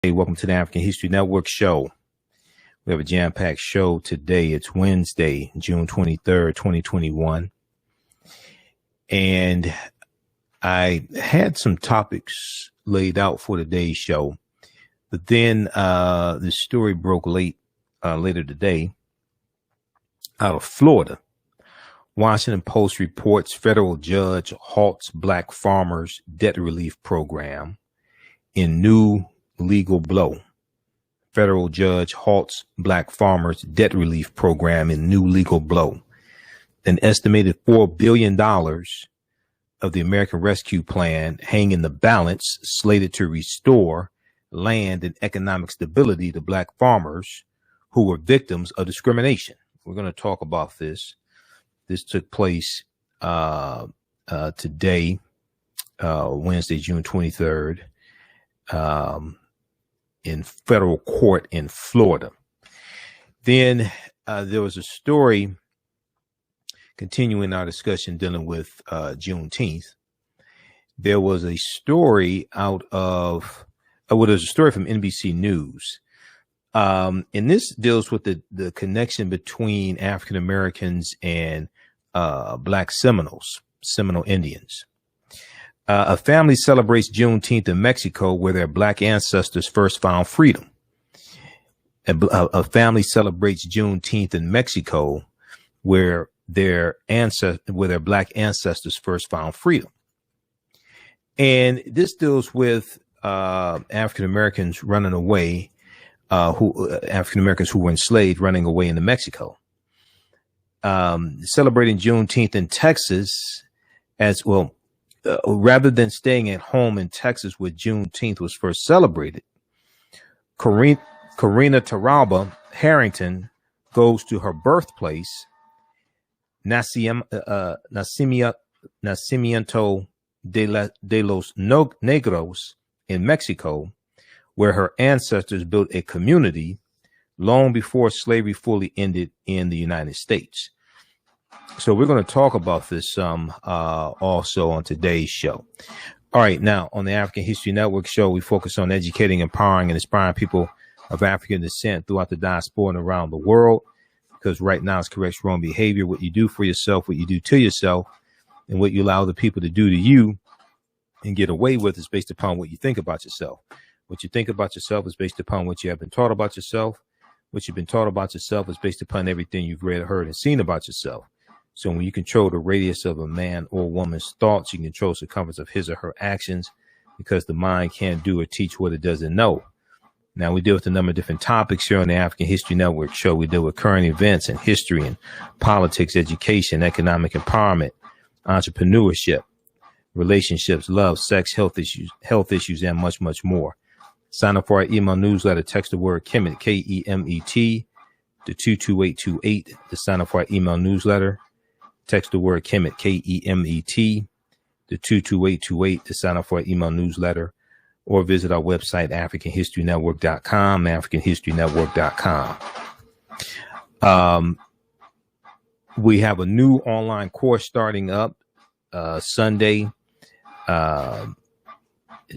Hey, welcome to the African History Network show. We have a jam-packed show today. It's Wednesday, June 23rd, 2021. And I had some topics laid out for today's show, but then the story broke later today out of Florida. Washington Post reports federal judge halts black farmers' debt relief program in new legal blow. Federal judge halts black farmers' debt relief program in new legal blow. An estimated $4 billion of the American Rescue Plan hang in the balance, slated to restore land and economic stability to black farmers who were victims of discrimination. We're going to talk about this. This took place today, Wednesday, June 23rd. In federal court in Florida. Then there was a story continuing our discussion dealing with Juneteenth. There was a story there's a story from NBC News. And this deals with the connection between African Americans and Black Seminoles, Seminole Indians. A family celebrates Juneteenth in Mexico, where their black ancestors first found freedom. A family celebrates Juneteenth in Mexico, where their black ancestors first found freedom. And this deals with African Americans running away, African Americans who were enslaved running away into Mexico. Celebrating Juneteenth in Texas as well. Rather than staying at home in Texas where Juneteenth was first celebrated, Karina Taralba Harrington goes to her birthplace, Nacimiento de los Negros in Mexico, where her ancestors built a community long before slavery fully ended in the United States. So we're going to talk about this also on today's show. All right. Now, on the African History Network show, we focus on educating, empowering, and inspiring people of African descent throughout the diaspora and around the world. Because right now it's correct wrong behavior. What you do for yourself, what you do to yourself, and what you allow other people to do to you and get away with is based upon what you think about yourself. What you think about yourself is based upon what you have been taught about yourself. What you've been taught about yourself is based upon everything you've read, heard, and seen about yourself. So when you control the radius of a man or woman's thoughts, you can control the circumference of his or her actions, because the mind can't do or teach what it doesn't know. Now, we deal with a number of different topics here on the African History Network show. We deal with current events and history and politics, education, economic empowerment, entrepreneurship, relationships, love, sex, health issues, and much, much more. Sign up for our email newsletter. Text the word Kemet, K-E-M-E-T, to 22828 to sign up for our email newsletter. Text the word Kemet, K-E-M-E-T, to 22828 to sign up for our email newsletter, or visit our website, AfricanHistoryNetwork.com, AfricanHistoryNetwork.com. We have a new online course starting up Sunday.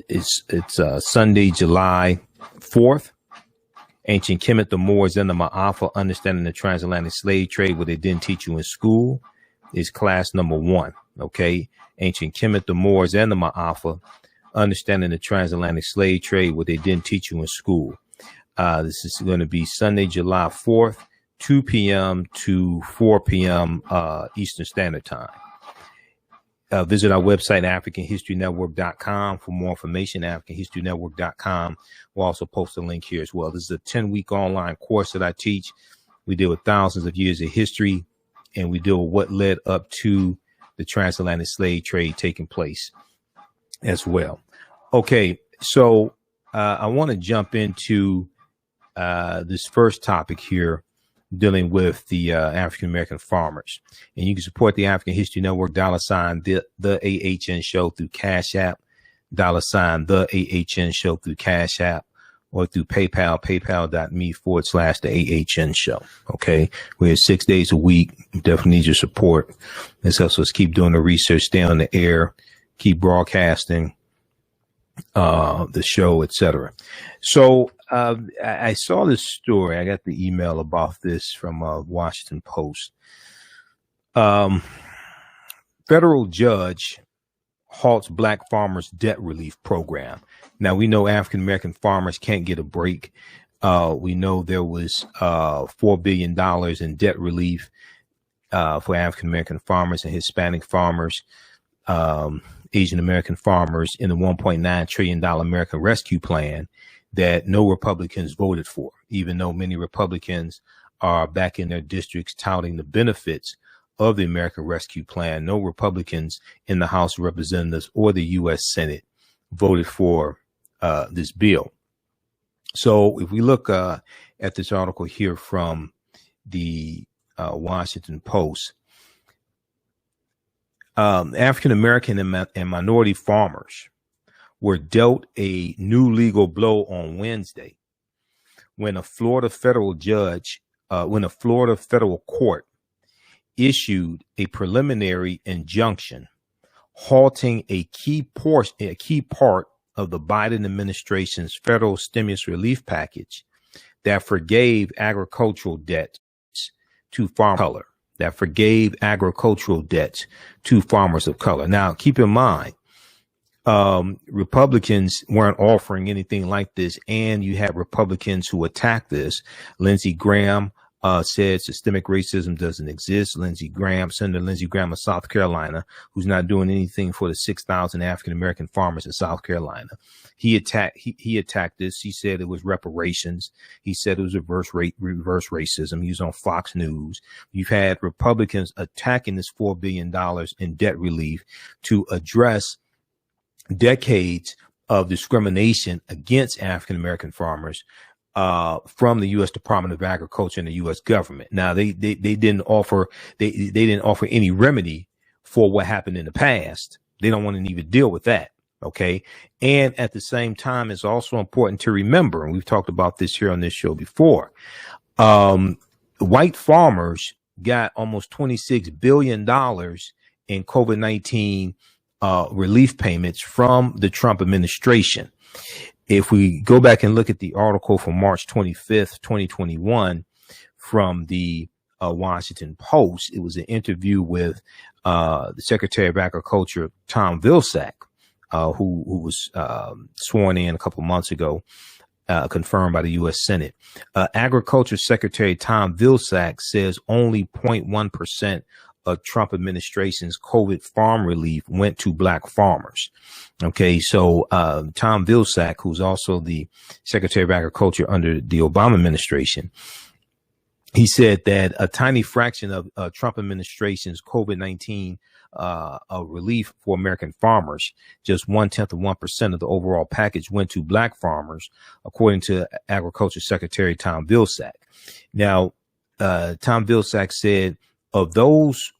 It's Sunday, July 4th. Ancient Kemet, the Moors, and the Maafa, Understanding the Transatlantic Slave Trade, what they didn't teach you in school, is class number 1. Okay. Ancient Kemet, the Moors, and the Maafa, Understanding the Transatlantic Slave Trade, what they didn't teach you in school. This is going to be Sunday, July 4th, 2 p.m. to 4 p.m. Eastern Standard Time. Visit our website, AfricanHistoryNetwork.com, for more information, AfricanHistoryNetwork.com. We'll also post a link here as well. This is a 10-week online course that I teach. We deal with thousands of years of history, and we deal with what led up to the transatlantic slave trade taking place as well. Okay, so I want to jump into this first topic here, dealing with the African American farmers. And you can support the African History Network, $, the AHN show through Cash App, $, the AHN show through Cash App, or through PayPal, paypal.me/the AHN show. Okay. We're here 6 days a week. We definitely need your support. This helps us keep doing the research, stay on the air, keep broadcasting, the show, etc. So I saw this story. I got the email about this from Washington Post. Federal judge halts black farmers debt relief program. Now, we know African American farmers can't get a break. We know there was $4 billion in debt relief for African American farmers and Hispanic farmers, Asian American farmers in the $1.9 trillion American Rescue Plan that no Republicans voted for, even though many Republicans are back in their districts touting the benefits of the American Rescue Plan. No Republicans in the House of Representatives or the U.S. Senate voted for this bill. So if we look at this article here from the Washington Post, African American and minority farmers were dealt a new legal blow on Wednesday when a Florida federal court issued a preliminary injunction halting a key part of the Biden administration's federal stimulus relief package that forgave agricultural debts to farmers of color. Now, keep in mind, Republicans weren't offering anything like this, and you had Republicans who attacked this. Lindsey Graham said systemic racism doesn't exist. Senator Lindsey Graham of South Carolina, who's not doing anything for the 6,000 African American farmers in South Carolina, he attacked this. He said it was reparations. He said it was reverse racism. He was on Fox News. You've had Republicans attacking this $4 billion in debt relief to address decades of discrimination against African American farmers from the U.S. Department of Agriculture and the U.S. government. Now, they didn't offer any remedy for what happened in the past. They don't want to even deal with that. OK, and at the same time, it's also important to remember, and we've talked about this here on this show before, white farmers got almost $26 billion in COVID-19 relief payments from the Trump administration. If we go back and look at the article from March 25th, 2021 from the Washington Post, it was an interview with the Secretary of Agriculture, Tom Vilsack, who was sworn in a couple months ago, confirmed by the U.S. Senate. Agriculture Secretary Tom Vilsack says only 0.1% of Trump administration's COVID farm relief went to black farmers. Okay, so Tom Vilsack, who's also the Secretary of Agriculture under the Obama administration, he said that a tiny fraction of Trump administration's COVID-19 relief for American farmers, just 0.1% of the overall package went to black farmers, according to Agriculture Secretary Tom Vilsack. Now, Tom Vilsack said of those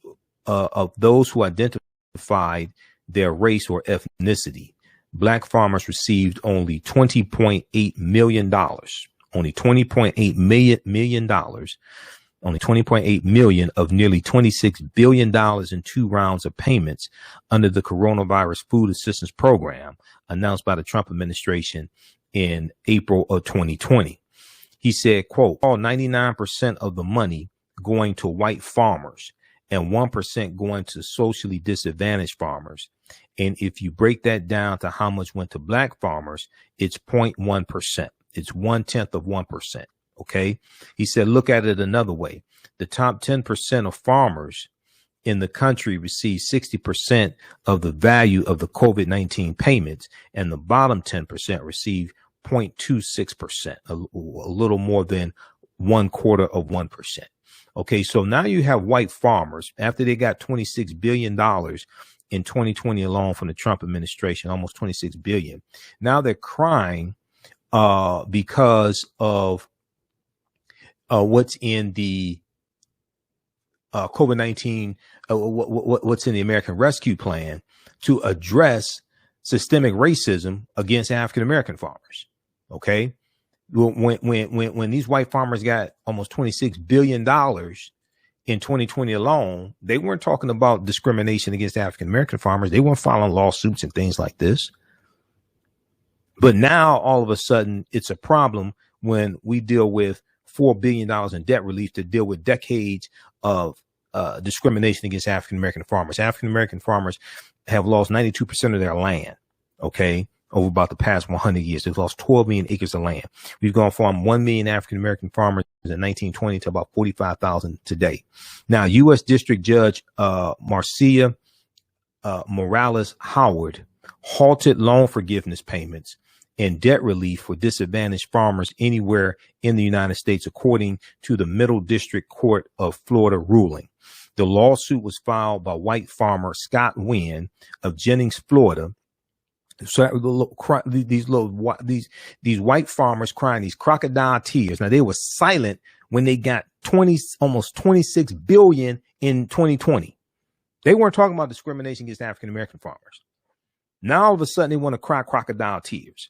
who identified their race or ethnicity, black farmers received only $20.8 million. Only $20.8 million, only $20.8 million of nearly $26 billion in 2 rounds of payments under the Coronavirus Food Assistance Program announced by the Trump administration in April of 2020. He said, quote, all 99% of the money going to white farmers and 1% going to socially disadvantaged farmers. And if you break that down to how much went to black farmers, it's 0.1%. It's 0.1%. OK, he said, look at it another way. The top 10% of farmers in the country receive 60% of the value of the COVID-19 payments, and the bottom 10% receive 0.26%, a little more than 0.25%. OK, so now you have white farmers after they got $26 billion in 2020 alone from the Trump administration, almost $26 billion. Now they're crying because of what's in the COVID-19, what's in the American Rescue Plan to address systemic racism against African American farmers. Okay, when these white farmers got almost $26 billion in 2020 alone, they weren't talking about discrimination against African American farmers. They weren't filing lawsuits and things like this. But now all of a sudden it's a problem when we deal with $4 billion in debt relief to deal with decades of discrimination against African-American farmers. African-American farmers have lost 92% of their land, okay, over about the past 100 years. They've lost 12 million acres of land. We've gone from 1 million African-American farmers in 1920 to about 45,000 today. Now, U.S. District Judge Marcia Morales Howard halted loan forgiveness payments and debt relief for disadvantaged farmers anywhere in the United States, according to the Middle District Court of Florida ruling. The lawsuit was filed by white farmer Scott Wynn of Jennings, Florida. So these white farmers crying these crocodile tears. Now, they were silent when they got almost 26 billion in 2020. They weren't talking about discrimination against African American farmers. Now all of a sudden they want to cry crocodile tears.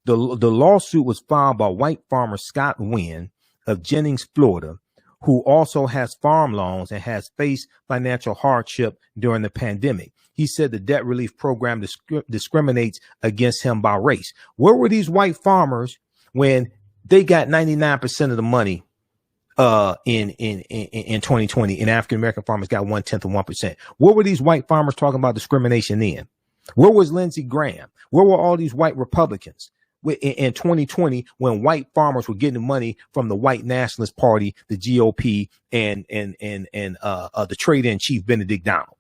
The lawsuit was filed by white farmer Scott Wynn of Jennings, Florida, who also has farm loans and has faced financial hardship during the pandemic. He said the debt relief program discriminates against him by race. Where were these white farmers when they got 99% of the money in 2020, and African American farmers got 1/10 of 1%? Where were these white farmers talking about discrimination then? Where was Lindsey Graham? Where were all these white Republicans in 2020 when white farmers were getting money from the white nationalist party, the GOP, and the trade-in chief Benedict Donald?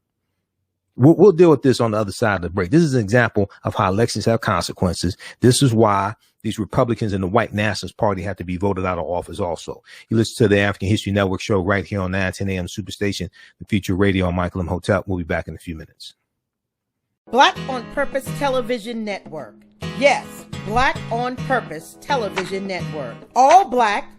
We'll deal with this on the other side of the break. This is an example of how elections have consequences. This is why these Republicans in the white nationalist party have to be voted out of office also. You listen to the African History Network show right here on 910 AM Superstation, the Future Radio. I'm Michael Imhotep. We'll be back in a few minutes. Black on Purpose Television Network. Yes, Black on Purpose Television Network. All black,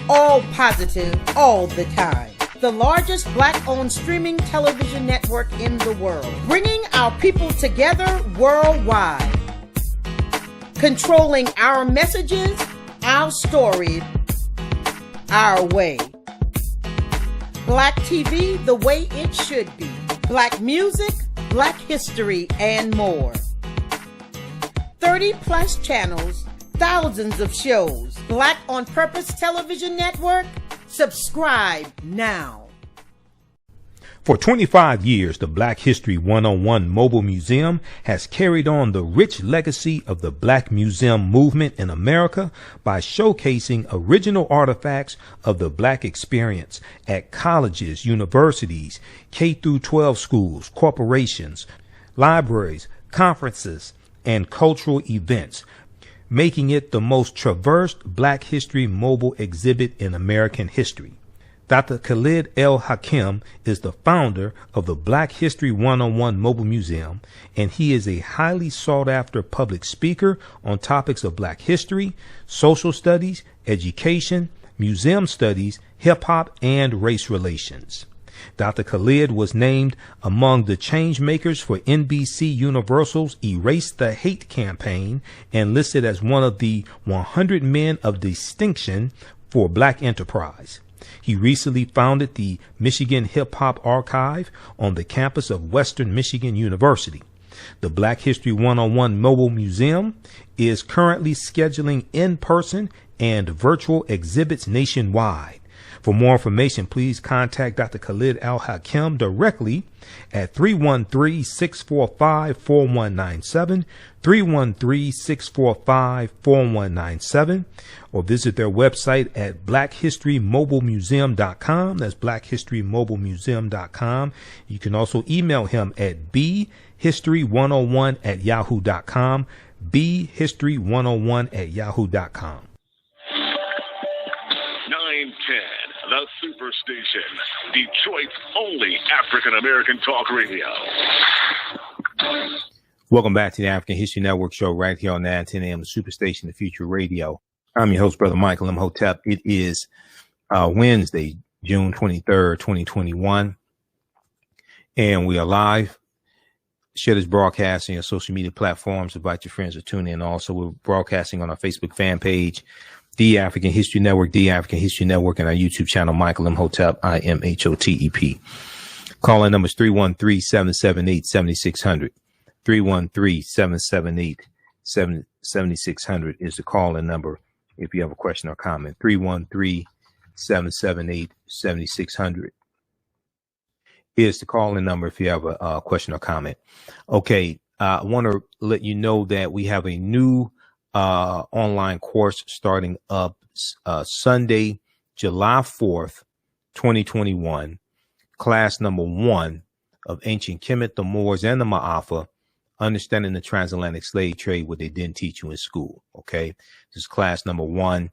all positive, all the time. The largest black-owned streaming television network in the world, bringing our people together worldwide, controlling our messages, our stories, our way. Black TV the way it should be. Black music, Black history, and more. 30 plus channels, thousands of shows. Black on Purpose Television Network. Subscribe now. For 25 years, the Black History 101 Mobile Museum has carried on the rich legacy of the Black Museum movement in America by showcasing original artifacts of the Black experience at colleges, universities, K-12 schools, corporations, libraries, conferences, and cultural events, making it the most traversed Black History mobile exhibit in American history. Dr. Khalid El-Hakim is the founder of the Black History 101 Mobile Museum, and he is a highly sought-after public speaker on topics of Black history, social studies, education, museum studies, hip-hop, and race relations. Dr. Khalid was named among the change makers for NBC Universal's Erase the Hate campaign and listed as one of the 100 men of distinction for Black enterprise. He recently founded the Michigan Hip Hop Archive on the campus of Western Michigan University. The Black History 101 Mobile Museum is currently scheduling in-person and virtual exhibits nationwide. For more information, please contact Dr. Khalid El-Hakim directly at 313-645-4197, 313-645-4197, or visit their website at blackhistorymobilemuseum.com. That's blackhistorymobilemuseum.com. You can also email him at bhistory101@yahoo.com, bhistory101@yahoo.com. 910, the Superstation, Detroit's only African-American talk radio. Welcome back to the African History Network show right here on 910 AM, the Superstation, the Future Radio. I'm your host, Brother Michael Imhotep. It is Wednesday, June 23rd, 2021, and we are live. Share this broadcast on your social media platforms. Invite your friends to tune in. Also, we're broadcasting on our Facebook fan page, The African History Network, The African History Network, and our YouTube channel, Michael Imhotep, IMHOTEP. Call-in number is 313-778-7600, 313-778-7600. 7600 is the call-in number if you have a question or comment. 313-778-7600 is the call-in number if you have a question or comment. Okay, I want to let you know that we have a new online course starting up Sunday, July 4th, 2021. Class number 1 of Ancient Kemet, the Moors, and the Maafa, Understanding the Transatlantic Slave Trade, what they didn't teach you in school. Okay, this is class number 1.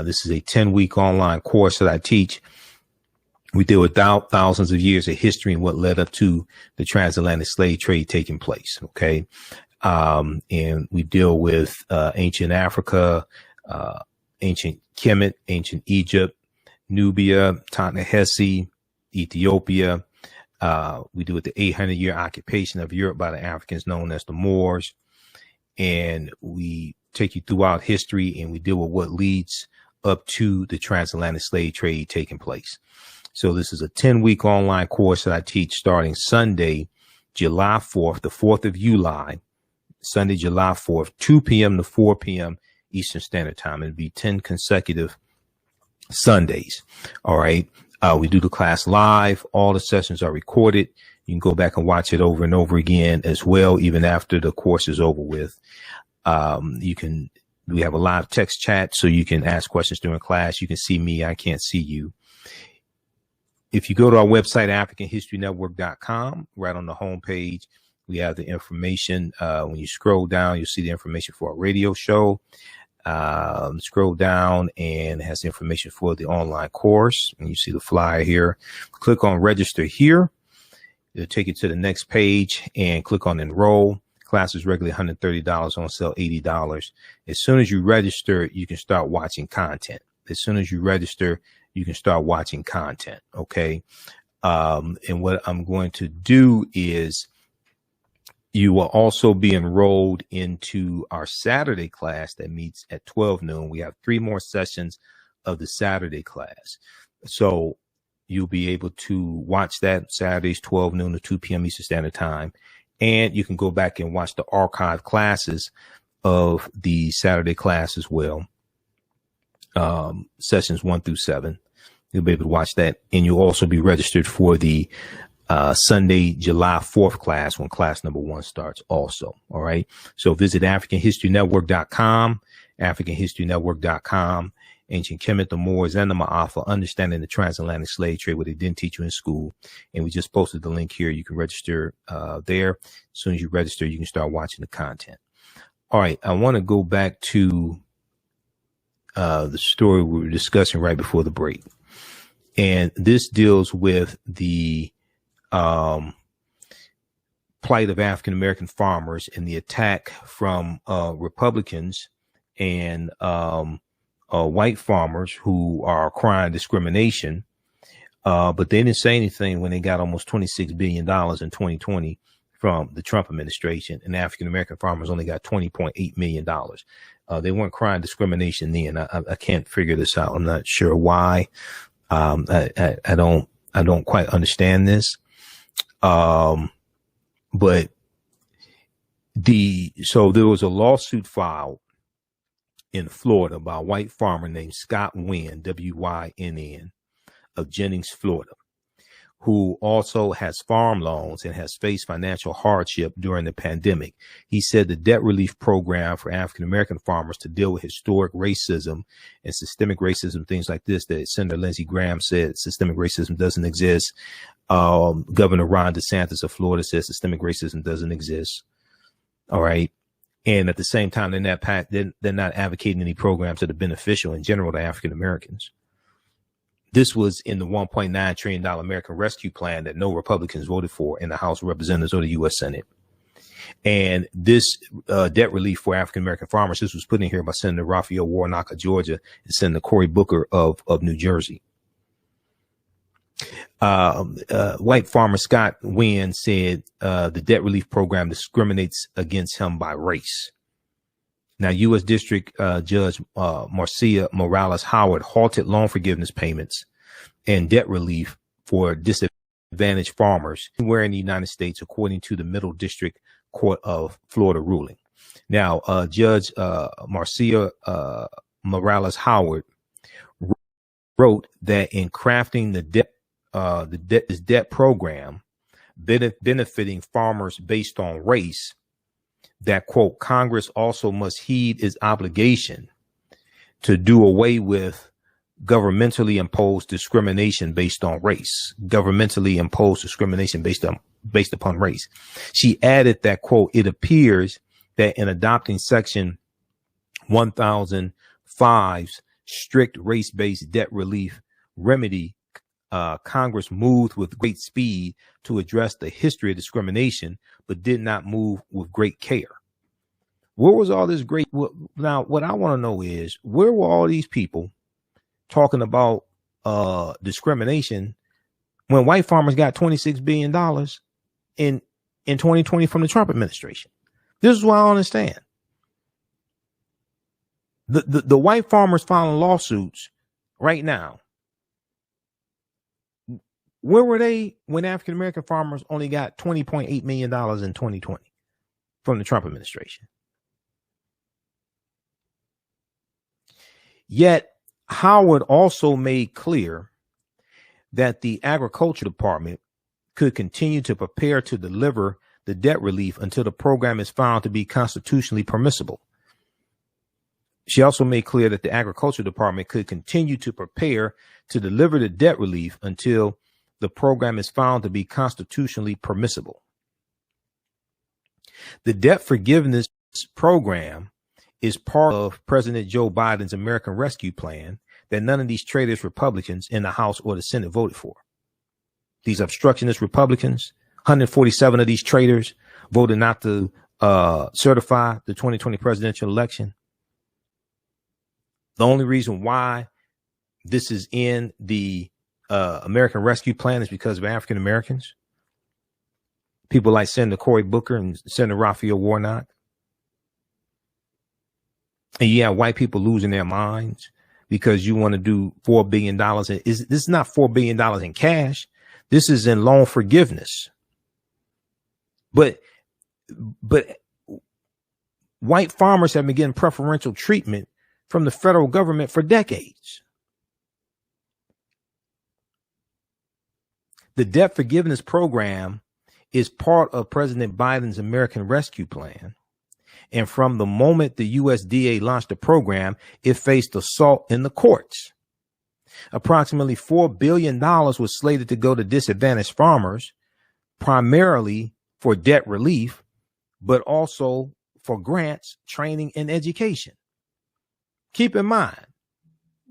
This is a 10-week online course that I teach. We deal with thousands of years of history and what led up to the transatlantic slave trade taking place. Okay, and we deal with ancient Africa, ancient Kemet, ancient Egypt, Nubia, Ta-Nehisi, Ethiopia. We do with the 800-year occupation of Europe by the Africans known as the Moors. And we take you throughout history and we deal with what leads up to the transatlantic slave trade taking place. So this is a 10-week online course that I teach starting Sunday, July 4th, the 4th of July, Sunday, July 4th, 2 p.m. to 4 p.m. Eastern Standard Time. It'll be 10 consecutive Sundays. All right. We do the class live. All the sessions are recorded. You can go back and watch it over and over again as well, even after the course is over with. We have a live text chat so you can ask questions during class. You can see me. I can't see you. If you go to our website, AfricanHistoryNetwork.com, right on the homepage, we have the information. When you scroll down, you'll see the information for our radio show. Scroll down and it has the information for the online course. And you see the flyer here. Click on register here. It'll take you to the next page and click on enroll. Class is regularly $130, on sale $80. As soon as you register, you can start watching content. As soon as you register, you can start watching content. Okay. And what I'm going to do is you will also be enrolled into our Saturday class that meets at 12 noon. We have 3 more sessions of the Saturday class. So you'll be able to watch that Saturdays, 12 noon to 2 p.m. Eastern Standard Time. And you can go back and watch the archive classes of the Saturday class as well. Sessions 1 through 7. You'll be able to watch that. And you'll also be registered for the Sunday, July 4th class when class number 1 starts also. All right. So visit AfricanHistoryNetwork.com, AfricanHistoryNetwork.com, Ancient Kemet, the Moors, and the Maafa, Understanding the Transatlantic Slave Trade, what they didn't teach you in school. And we just posted the link here. You can register there. As soon as you register, you can start watching the content. All right. I want to go back to the story we were discussing right before the break. And this deals with the plight of African-American farmers and the attack from Republicans and white farmers who are crying discrimination. But they didn't say anything when they got almost $26 billion in 2020 from the Trump administration, and African-American farmers only got $20.8 million. They weren't crying discrimination then. I can't figure this out. I'm not sure why. I don't quite understand this. But so there was a lawsuit filed in Florida by a white farmer named Scott Wynn, W-Y-N-N, of Jennings, Florida, who also has farm loans and has faced financial hardship during the pandemic. He said the debt relief program for African-American farmers to deal with historic racism and systemic racism, things like this, that Senator Lindsey Graham said systemic racism doesn't exist. Governor Ron DeSantis of Florida says systemic racism doesn't exist. All right. And at the same time, they're not advocating any programs that are beneficial in general to African Americans. This was in the $1.9 trillion American Rescue Plan that no Republicans voted for in the House of Representatives or the U.S. Senate. And this debt relief for African American farmers, this was put in here by Senator Raphael Warnock of Georgia and Senator Cory Booker of New Jersey. White farmer Scott Wynn said the debt relief program discriminates against him by race. Now, U.S. District Judge Marcia Morales Howard halted loan forgiveness payments and debt relief for disadvantaged farmers anywhere in the United States, according to the Middle District Court of Florida ruling. Now, Judge Marcia Morales Howard wrote that in crafting this debt program benefiting farmers based on race, that, quote, Congress also must heed its obligation to do away with governmentally imposed discrimination based on race, based upon race. She added that, quote, it appears that in adopting Section 1005's strict race-based debt relief remedy, Congress moved with great speed to address the history of discrimination, but did not move with great care. Where was all this great? Now, what I want to know is, where were all these people talking about discrimination when white farmers got $26 billion in 2020 from the Trump administration? This is what I don't understand. The white farmers filing lawsuits right now. Where were they when African American farmers only got $20.8 million in 2020 from the Trump administration? Yet Howard also made clear that the Agriculture Department could continue to prepare to deliver the debt relief until the program is found to be constitutionally permissible. She also made clear that the Agriculture Department could continue to prepare to deliver the debt relief until the program is found to be constitutionally permissible. The debt forgiveness program is part of President Joe Biden's American Rescue Plan that none of these traitorous Republicans in the House or the Senate voted for. These obstructionist Republicans, 147 of these traitors voted not to certify the 2020 presidential election. The only reason why this is in the American Rescue Plan is because of African Americans. People like Senator Cory Booker and Senator Raphael Warnock. And you have white people losing their minds because you want to do $4 billion. This is not $4 billion in cash. This is in loan forgiveness. But white farmers have been getting preferential treatment from the federal government for decades. The debt forgiveness program is part of President Biden's American Rescue Plan. And from the moment the USDA launched the program, it faced assault in the courts. Approximately $4 billion was slated to go to disadvantaged farmers, primarily for debt relief, but also for grants, training, and education. Keep in mind,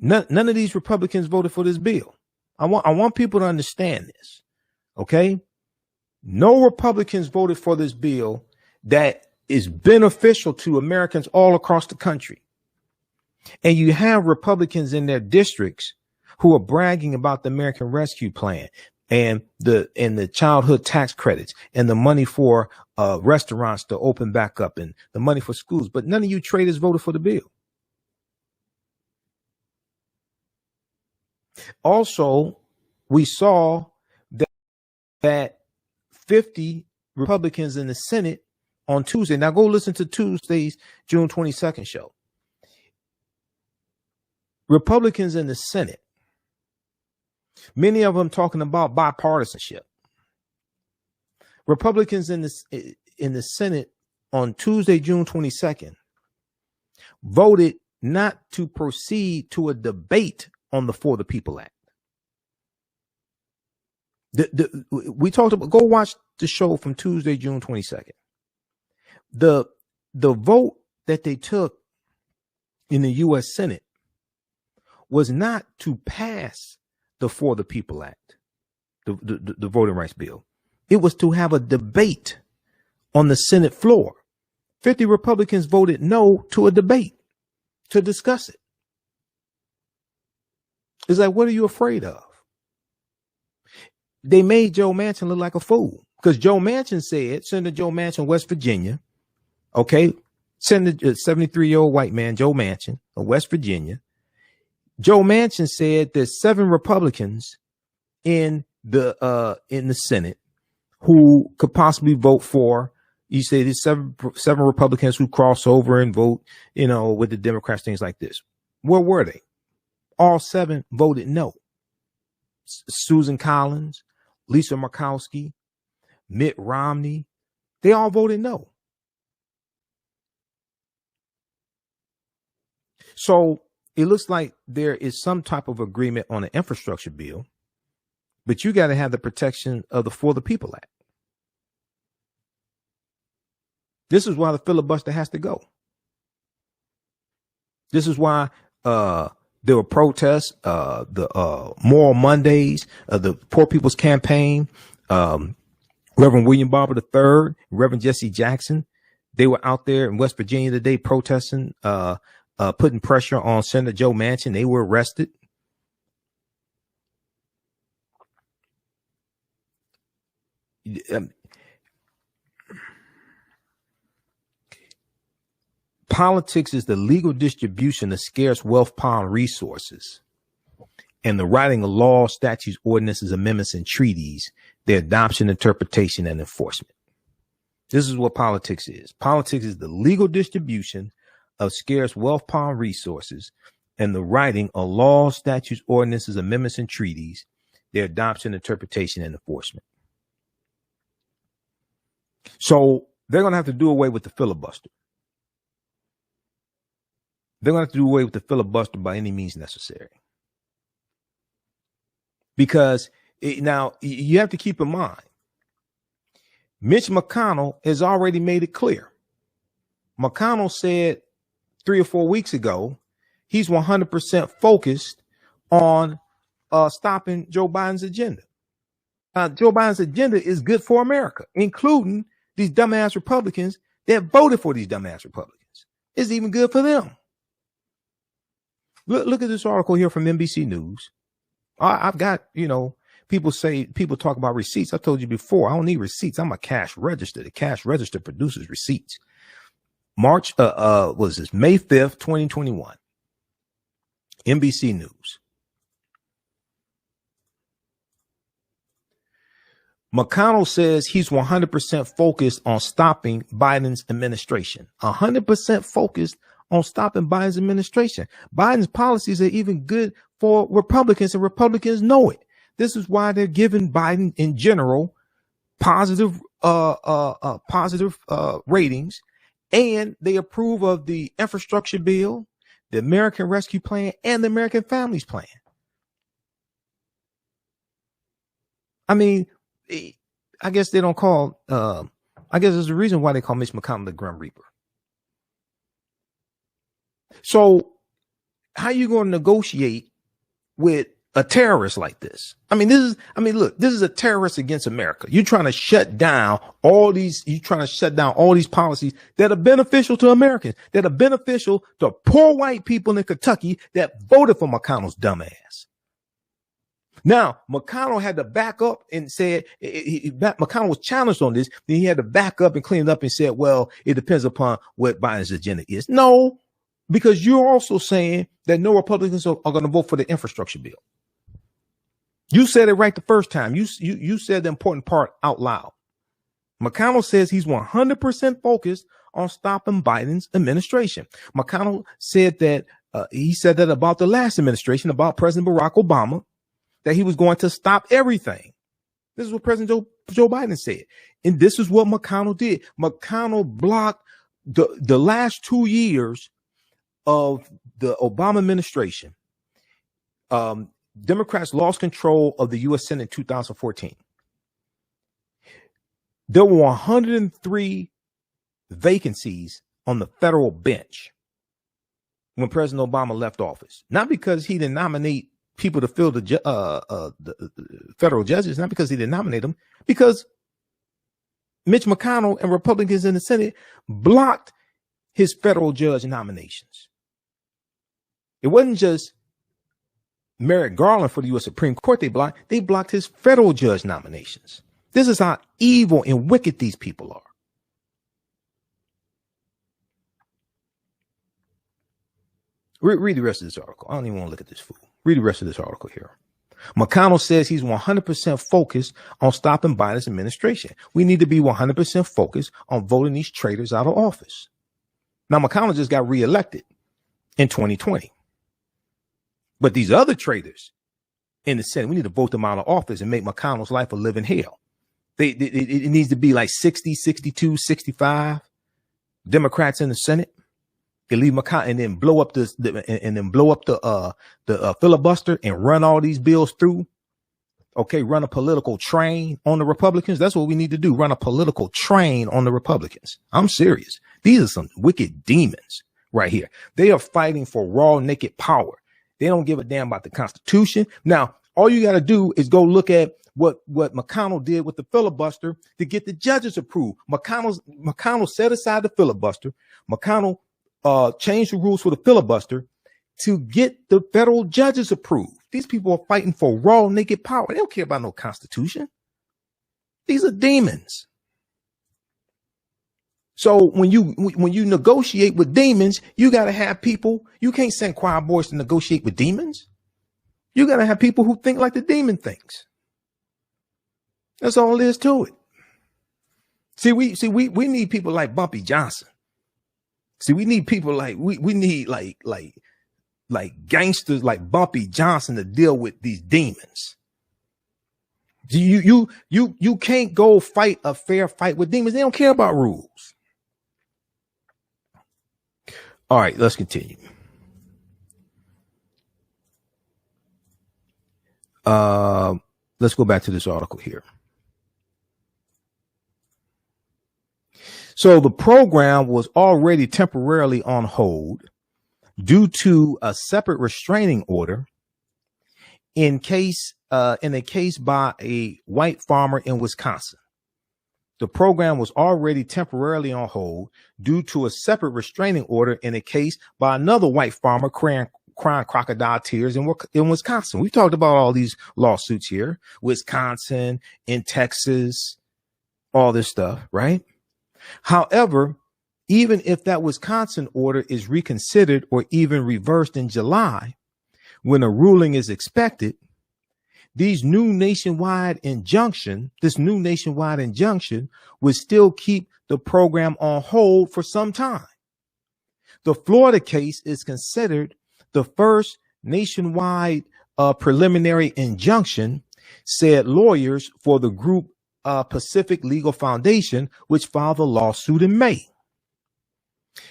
none of these Republicans voted for this bill. I want people to understand this. Okay? No Republicans voted for this bill that is beneficial to Americans all across the country. And you have Republicans in their districts who are bragging about the American Rescue Plan and the childhood tax credits and the money for restaurants to open back up and the money for schools. But none of you traitors voted for the bill. Also, we saw that 50 Republicans in the Senate on Tuesday. Now go listen to Tuesday's June 22nd show. Republicans in the Senate, many of them talking about bipartisanship. Republicans in the Senate on Tuesday, June 22nd, voted not to proceed to a debate on the For the People Act. We talked about, go watch the show from Tuesday, June 22nd. The vote that they took in the U.S. Senate was not to pass the For the People Act, the voting rights bill. It was to have a debate on the Senate floor. 50 Republicans voted no to a debate to discuss it. It's like, what are you afraid of? They made Joe Manchin look like a fool because Joe Manchin said, Senator Joe Manchin, West Virginia, okay, Senator 73-year-old white man, Joe Manchin of West Virginia. Joe Manchin said there's 7 Republicans in the Senate who could possibly vote for You say there's seven Republicans who cross over and vote, with the Democrats, things like this. Where were they? All seven voted no. Susan Collins, Lisa Murkowski, Mitt Romney, they all voted no. So it looks like there is some type of agreement on an infrastructure bill, but you got to have the protection of the For the People Act. This is why the filibuster has to go. This is why there were protests, the Moral Mondays, the Poor People's Campaign, Reverend William Barber III, Reverend Jesse Jackson. They were out there in West Virginia today protesting, putting pressure on Senator Joe Manchin. They were arrested. Politics is the legal distribution of scarce wealth, power, and resources, and the writing of laws, statutes, ordinances, amendments, and treaties, their adoption, interpretation, and enforcement. This is what politics is. Politics is the legal distribution of scarce wealth, power, and resources, and the writing of laws, statutes, ordinances, amendments, and treaties, their adoption, interpretation, and enforcement. So they're going to have to do away with the filibuster. They're going to have to do away with the filibuster by any means necessary. Because now you have to keep in mind, Mitch McConnell has already made it clear. McConnell said 3 or 4 weeks ago, he's 100% focused on stopping Joe Biden's agenda. Joe Biden's agenda is good for America, including these dumbass Republicans that voted for these dumbass Republicans. It's even good for them. Look at this article here from NBC News. I've got, people talk about receipts. I told you before, I don't need receipts. I'm a cash register. The cash register produces receipts. May 5th, 2021. NBC News. McConnell says he's 100% focused on stopping Biden's administration. 100% focused on stopping Biden's administration. Biden's policies are even good for Republicans, and Republicans know it. This is why they're giving Biden in general positive ratings, and they approve of the infrastructure bill, the American Rescue Plan, and the American Families Plan. I mean, I guess they don't call, I guess there's a reason why they call Mitch McConnell the Grim Reaper. So how you going to negotiate with a terrorist like this? This is a terrorist against America. You're trying to shut down all these policies that are beneficial to Americans, that are beneficial to poor white people in Kentucky that voted for McConnell's dumbass. Now, McConnell had to back up and said, McConnell was challenged on this. Then he had to back up and clean it up and said, well, it depends upon what Biden's agenda is. No, because you're also saying that no Republicans are going to vote for the infrastructure bill. You said it right the first time. You said the important part out loud. McConnell says he's 100% focused on stopping Biden's administration. McConnell said that he said that about the last administration, about President Barack Obama, that he was going to stop everything. This is what President Joe Biden said. And this is what McConnell did. McConnell blocked the last 2 years of the Obama administration. Democrats lost control of the U.S. Senate in 2014. There were 103 vacancies on the federal bench when President Obama left office. Not because he didn't nominate people to fill the federal judges, not because he didn't nominate them, because Mitch McConnell and Republicans in the Senate blocked his federal judge nominations. It wasn't just Merrick Garland for the U.S. Supreme Court they blocked his federal judge nominations. This is how evil and wicked these people are. Read the rest of this article. I don't even want to look at this fool. Read the rest of this article here. McConnell says he's 100% focused on stopping Biden's administration. We need to be 100% focused on voting these traitors out of office. Now, McConnell just got reelected in 2020. But these other traitors in the Senate, we need to vote them out of office and make McConnell's life a living hell. It needs to be like 60, 62, 65 Democrats in the Senate. And leave McConnell and then blow up the filibuster and run all these bills through. Okay, run a political train on the Republicans. That's what we need to do. Run a political train on the Republicans. I'm serious. These are some wicked demons right here. They are fighting for raw, naked power. They don't give a damn about the Constitution. Now, all you got to do is go look at what McConnell did with the filibuster to get the judges approved. McConnell set aside the filibuster. McConnell changed the rules for the filibuster to get the federal judges approved. These people are fighting for raw, naked power. They don't care about no Constitution. These are demons. So when you negotiate with demons, you got to have people. You can't send choir boys to negotiate with demons. You got to have people who think like the demon thinks. That's all there is to it. We need people like Bumpy Johnson. See, we need people like we need like gangsters like Bumpy Johnson to deal with these demons. You can't go fight a fair fight with demons. They don't care about rules. All right, let's continue. Let's go back to this article here. So the program was already temporarily on hold due to a separate restraining order in a case by a white farmer in Wisconsin. The program was already temporarily on hold due to a separate restraining order in a case by another white farmer crying crocodile tears in Wisconsin. We've talked about all these lawsuits here, Wisconsin, in Texas, all this stuff, right? However, even if that Wisconsin order is reconsidered or even reversed in July, when a ruling is expected, this new nationwide injunction would still keep the program on hold for some time. The Florida case is considered the first nationwide preliminary injunction, said lawyers for the group Pacific Legal Foundation, which filed a lawsuit in May.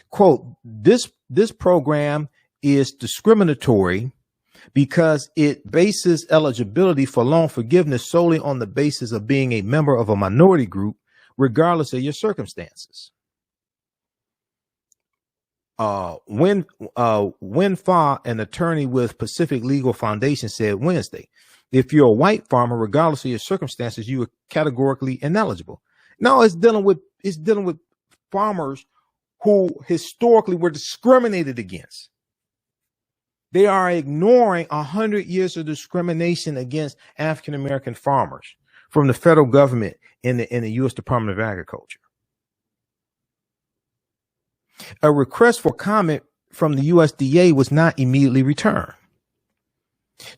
Quote, this program is discriminatory because it bases eligibility for loan forgiveness solely on the basis of being a member of a minority group, regardless of your circumstances. When Fa, an attorney with Pacific Legal Foundation, said Wednesday, if you're a white farmer, regardless of your circumstances, you are categorically ineligible. No, it's dealing with farmers who historically were discriminated against. They are ignoring 100 years of discrimination against African-American farmers from the federal government in the U.S. Department of Agriculture. A request for comment from the USDA was not immediately returned.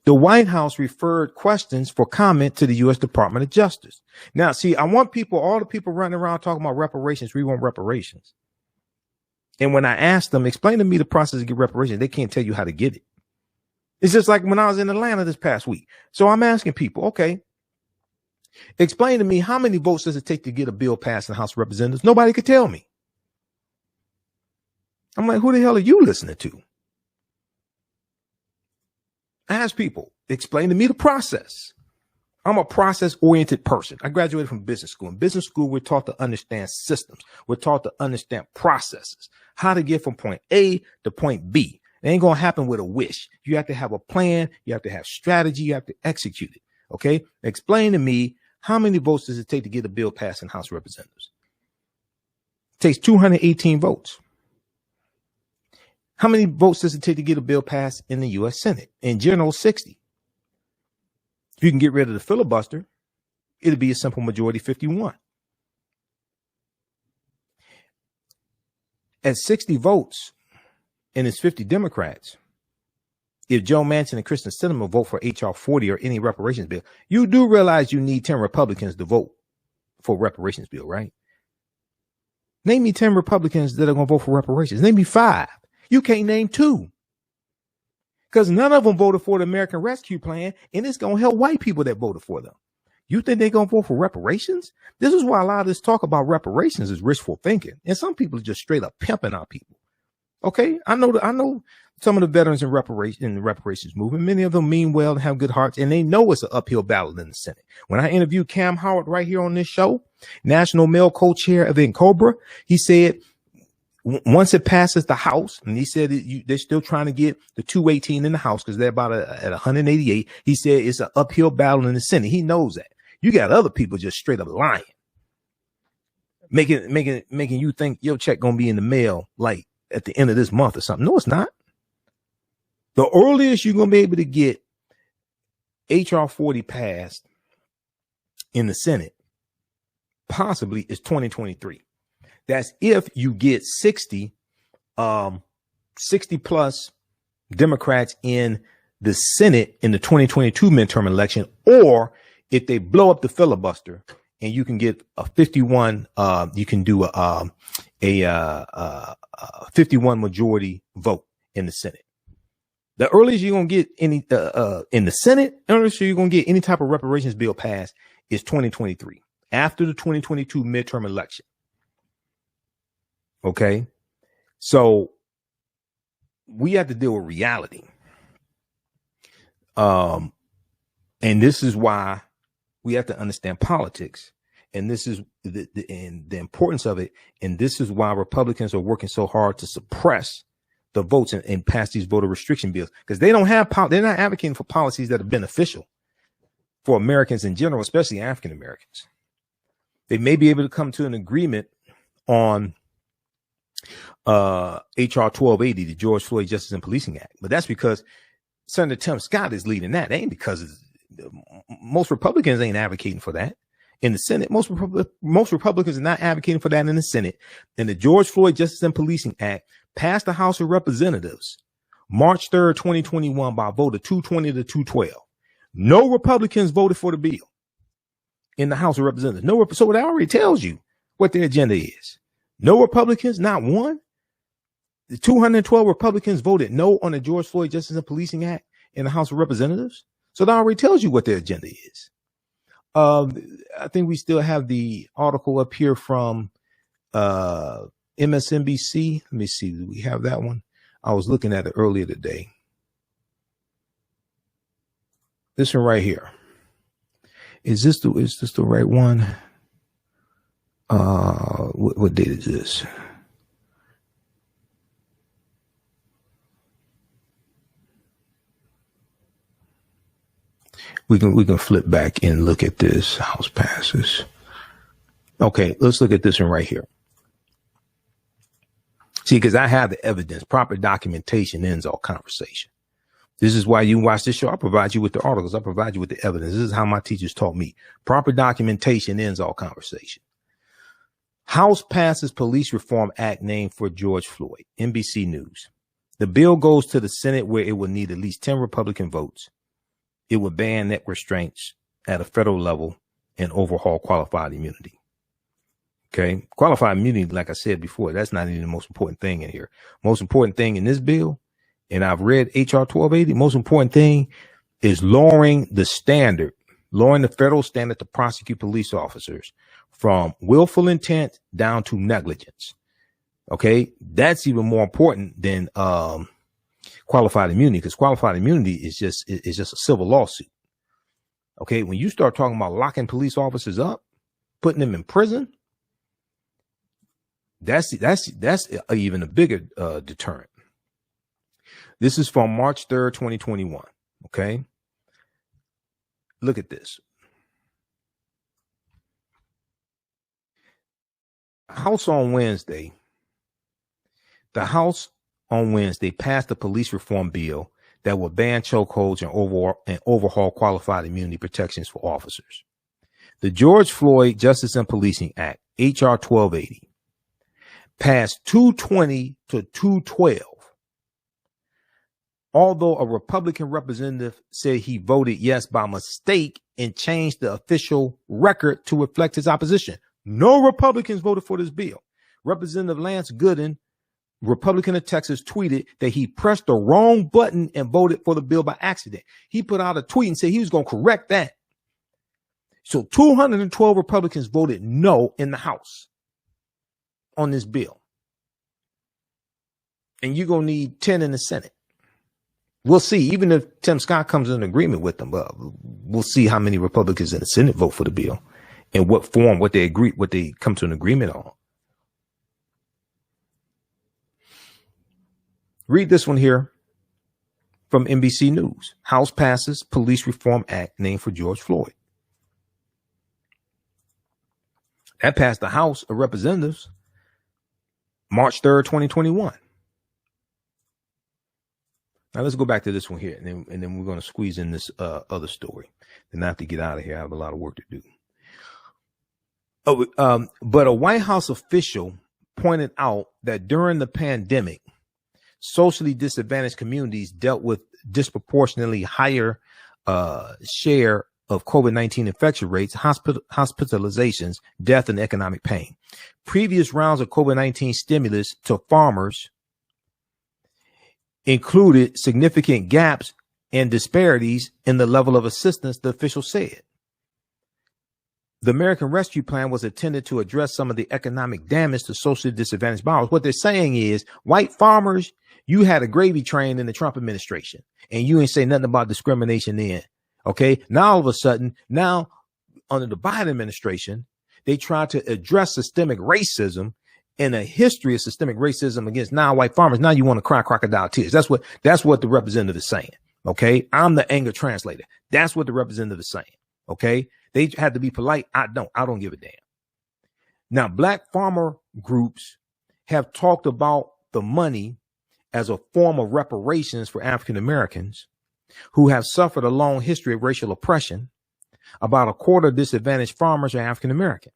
The White House referred questions for comment to the U.S. Department of Justice. Now, see, I want all the people running around talking about reparations, we want reparations. And when I asked them, explain to me the process to get reparations, they can't tell you how to get it. It's just like when I was in Atlanta this past week. So I'm asking people, okay, explain to me how many votes does it take to get a bill passed in the House of Representatives? Nobody could tell me. I'm like, who the hell are you listening to? Ask people, explain to me the process. I'm a process-oriented person. I graduated from business school. In business school, we're taught to understand systems. We're taught to understand processes, how to get from point A to point B. It ain't going to happen with a wish. You have to have a plan. You have to have strategy. You have to execute it. Okay. Explain to me, how many votes does it take to get a bill passed in the House of Representatives? It takes 218 votes. How many votes does it take to get a bill passed in the U.S. Senate? In general, 60. If you can get rid of the filibuster, it'll be a simple majority, 51. At 60 votes, and it's 50 Democrats, if Joe Manchin and Kristen Sinema vote for H.R. 40 or any reparations bill, you do realize you need 10 Republicans to vote for a reparations bill, right? Name me 10 Republicans that are going to vote for reparations. Name me 5. You can't name 2. Because none of them voted for the American Rescue Plan, and it's going to help white people that voted for them. You think they're going to vote for reparations? This is why a lot of this talk about reparations is wishful thinking. And some people are just straight up pimping our people. Okay, I know some of the veterans in the reparations movement. Many of them mean well and have good hearts, and they know it's an uphill battle in the Senate. When I interviewed Cam Howard right here on this show, National Male Co-Chair of Cobra, he said once it passes the House, and he said they're still trying to get the 218 in the House because they're about at 188. He said it's an uphill battle in the Senate. He knows that. You got other people just straight up lying, making you think your check gonna be in the mail like at the end of this month or something. No, it's not. The earliest you're going to be able to get H.R. 40 passed in the Senate possibly is 2023. That's if you get 60 plus Democrats in the Senate in the 2022 midterm election, or if they blow up the filibuster and you can get a 51, you can do a 51 majority vote in the Senate. The earliest you're going to get any in the Senate, earliest you're going to get any type of reparations bill passed is 2023, after the 2022 midterm election. Okay, so we have to deal with reality. And this is why we have to understand politics. And this is the importance of it. And this is why Republicans are working so hard to suppress the votes and pass these voter restriction bills, because they don't have they're not advocating for policies that are beneficial for Americans in general, especially African Americans. They may be able to come to an agreement on HR 1280, the George Floyd Justice and Policing Act, but that's because Senator Tim Scott is leading that. It ain't because most Republicans ain't advocating for that in the Senate. Most Republicans are not advocating for that in the Senate. And the George Floyd Justice and Policing Act passed the House of Representatives March 3rd, 2021 by a vote of 220 to 212. No Republicans voted for the bill in the House of Representatives. So that already tells you what their agenda is. No Republicans, not one. The 212 Republicans voted no on the George Floyd Justice and Policing Act in the House of Representatives. So that already tells you what their agenda is. I think we still have the article up here from MSNBC. Let me see. Do we have that one? I was looking at it earlier today. This one right here. Is this the right one? What date is this? We can flip back and look at this. House passes. Okay, let's look at this one right here. See, because I have the evidence. Proper documentation ends all conversation. This is why you watch this show. I provide you with the articles. I provide you with the evidence. This is how my teachers taught me. Proper documentation ends all conversation. House passes Police Reform Act named for George Floyd. NBC News. The bill goes to the Senate, where it will need at least 10 Republican votes. It would ban neck restraints at a federal level and overhaul qualified immunity. Okay. Qualified immunity, like I said before, that's not even the most important thing in here. Most important thing in this bill, and I've read HR 1280, most important thing is lowering the federal standard to prosecute police officers from willful intent down to negligence. Okay. That's even more important than, qualified immunity, because qualified immunity is just a civil lawsuit. Okay, when you start talking about locking police officers up, putting them in prison, that's even a bigger deterrent. This is from March 3rd, 2021. Okay, look at this. House on Wednesday. The House on Wednesday passed a police reform bill that will ban chokeholds and overhaul qualified immunity protections for officers. The George Floyd Justice and Policing Act, HR 1280, passed 220 to 212. although a Republican representative said he voted yes by mistake and changed the official record to reflect his opposition. No Republicans voted for this bill. Representative Lance Gooden, Republican of Texas, tweeted that he pressed the wrong button and voted for the bill by accident. He put out a tweet and said he was going to correct that. So 212 Republicans voted no in the House on this bill. And you're going to need 10 in the Senate. We'll see. Even if Tim Scott comes in agreement with them, we'll see how many Republicans in the Senate vote for the bill and what form, what they come to an agreement on. Read this one here from NBC News. House passes Police Reform Act named for George Floyd. That passed the House of Representatives March 3rd, 2021. Now let's go back to this one here, and then we're going to squeeze in this other story. Then I have to get out of here. I have a lot of work to do. But a White House official pointed out that during the pandemic, socially disadvantaged communities dealt with disproportionately higher share of COVID-19 infection rates, hospitalizations, death, and economic pain. Previous rounds of COVID-19 stimulus to farmers included significant gaps and disparities in the level of assistance, the official said. The American Rescue Plan was intended to address some of the economic damage to socially disadvantaged borrowers. What they're saying is, white farmers, you had a gravy train in the Trump administration, and you ain't say nothing about discrimination then. Okay. Now, all of a sudden, now under the Biden administration, they tried to address systemic racism and a history of systemic racism against non-white farmers. Now you want to cry crocodile tears. That's what the representative is saying. Okay. I'm the anger translator. That's what the representative is saying. Okay. They had to be polite. I don't give a damn. Now, black farmer groups have talked about the money as a form of reparations for African Americans who have suffered a long history of racial oppression. About a quarter of disadvantaged farmers are African American.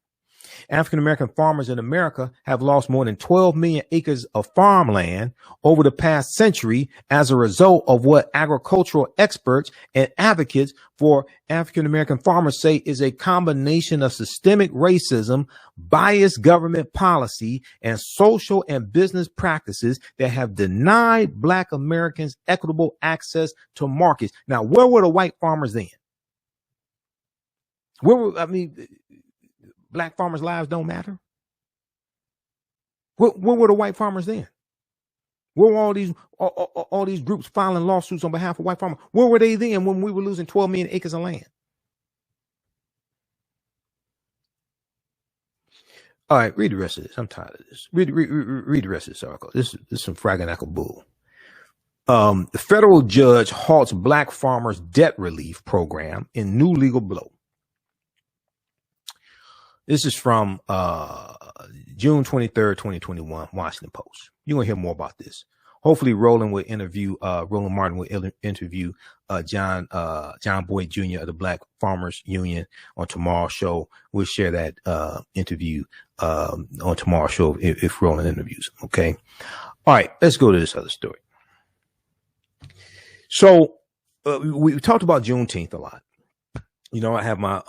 African American farmers in America have lost more than 12 million acres of farmland over the past century as a result of what agricultural experts and advocates for African American farmers say is a combination of systemic racism, biased government policy, and social and business practices that have denied Black Americans equitable access to markets. Now, where were the white farmers then? Black farmers' lives don't matter. Where were the white farmers then? Where were all these groups filing lawsuits on behalf of white farmers? Where were they then when we were losing 12 million acres of land? All right, read the rest of this. I'm tired of this. Read the rest of this article. This is some fraganacle bull. The federal judge halts black farmers' debt relief program in new legal blow. This is from June 23rd, 2021, Washington Post. You're going to hear more about this. Hopefully Roland Martin will interview John Boyd Jr. of the Black Farmers Union on tomorrow's show. We'll share that interview on tomorrow's show if Roland interviews him. Okay. All right, let's go to this other story. So we talked about Juneteenth a lot. You know, I have my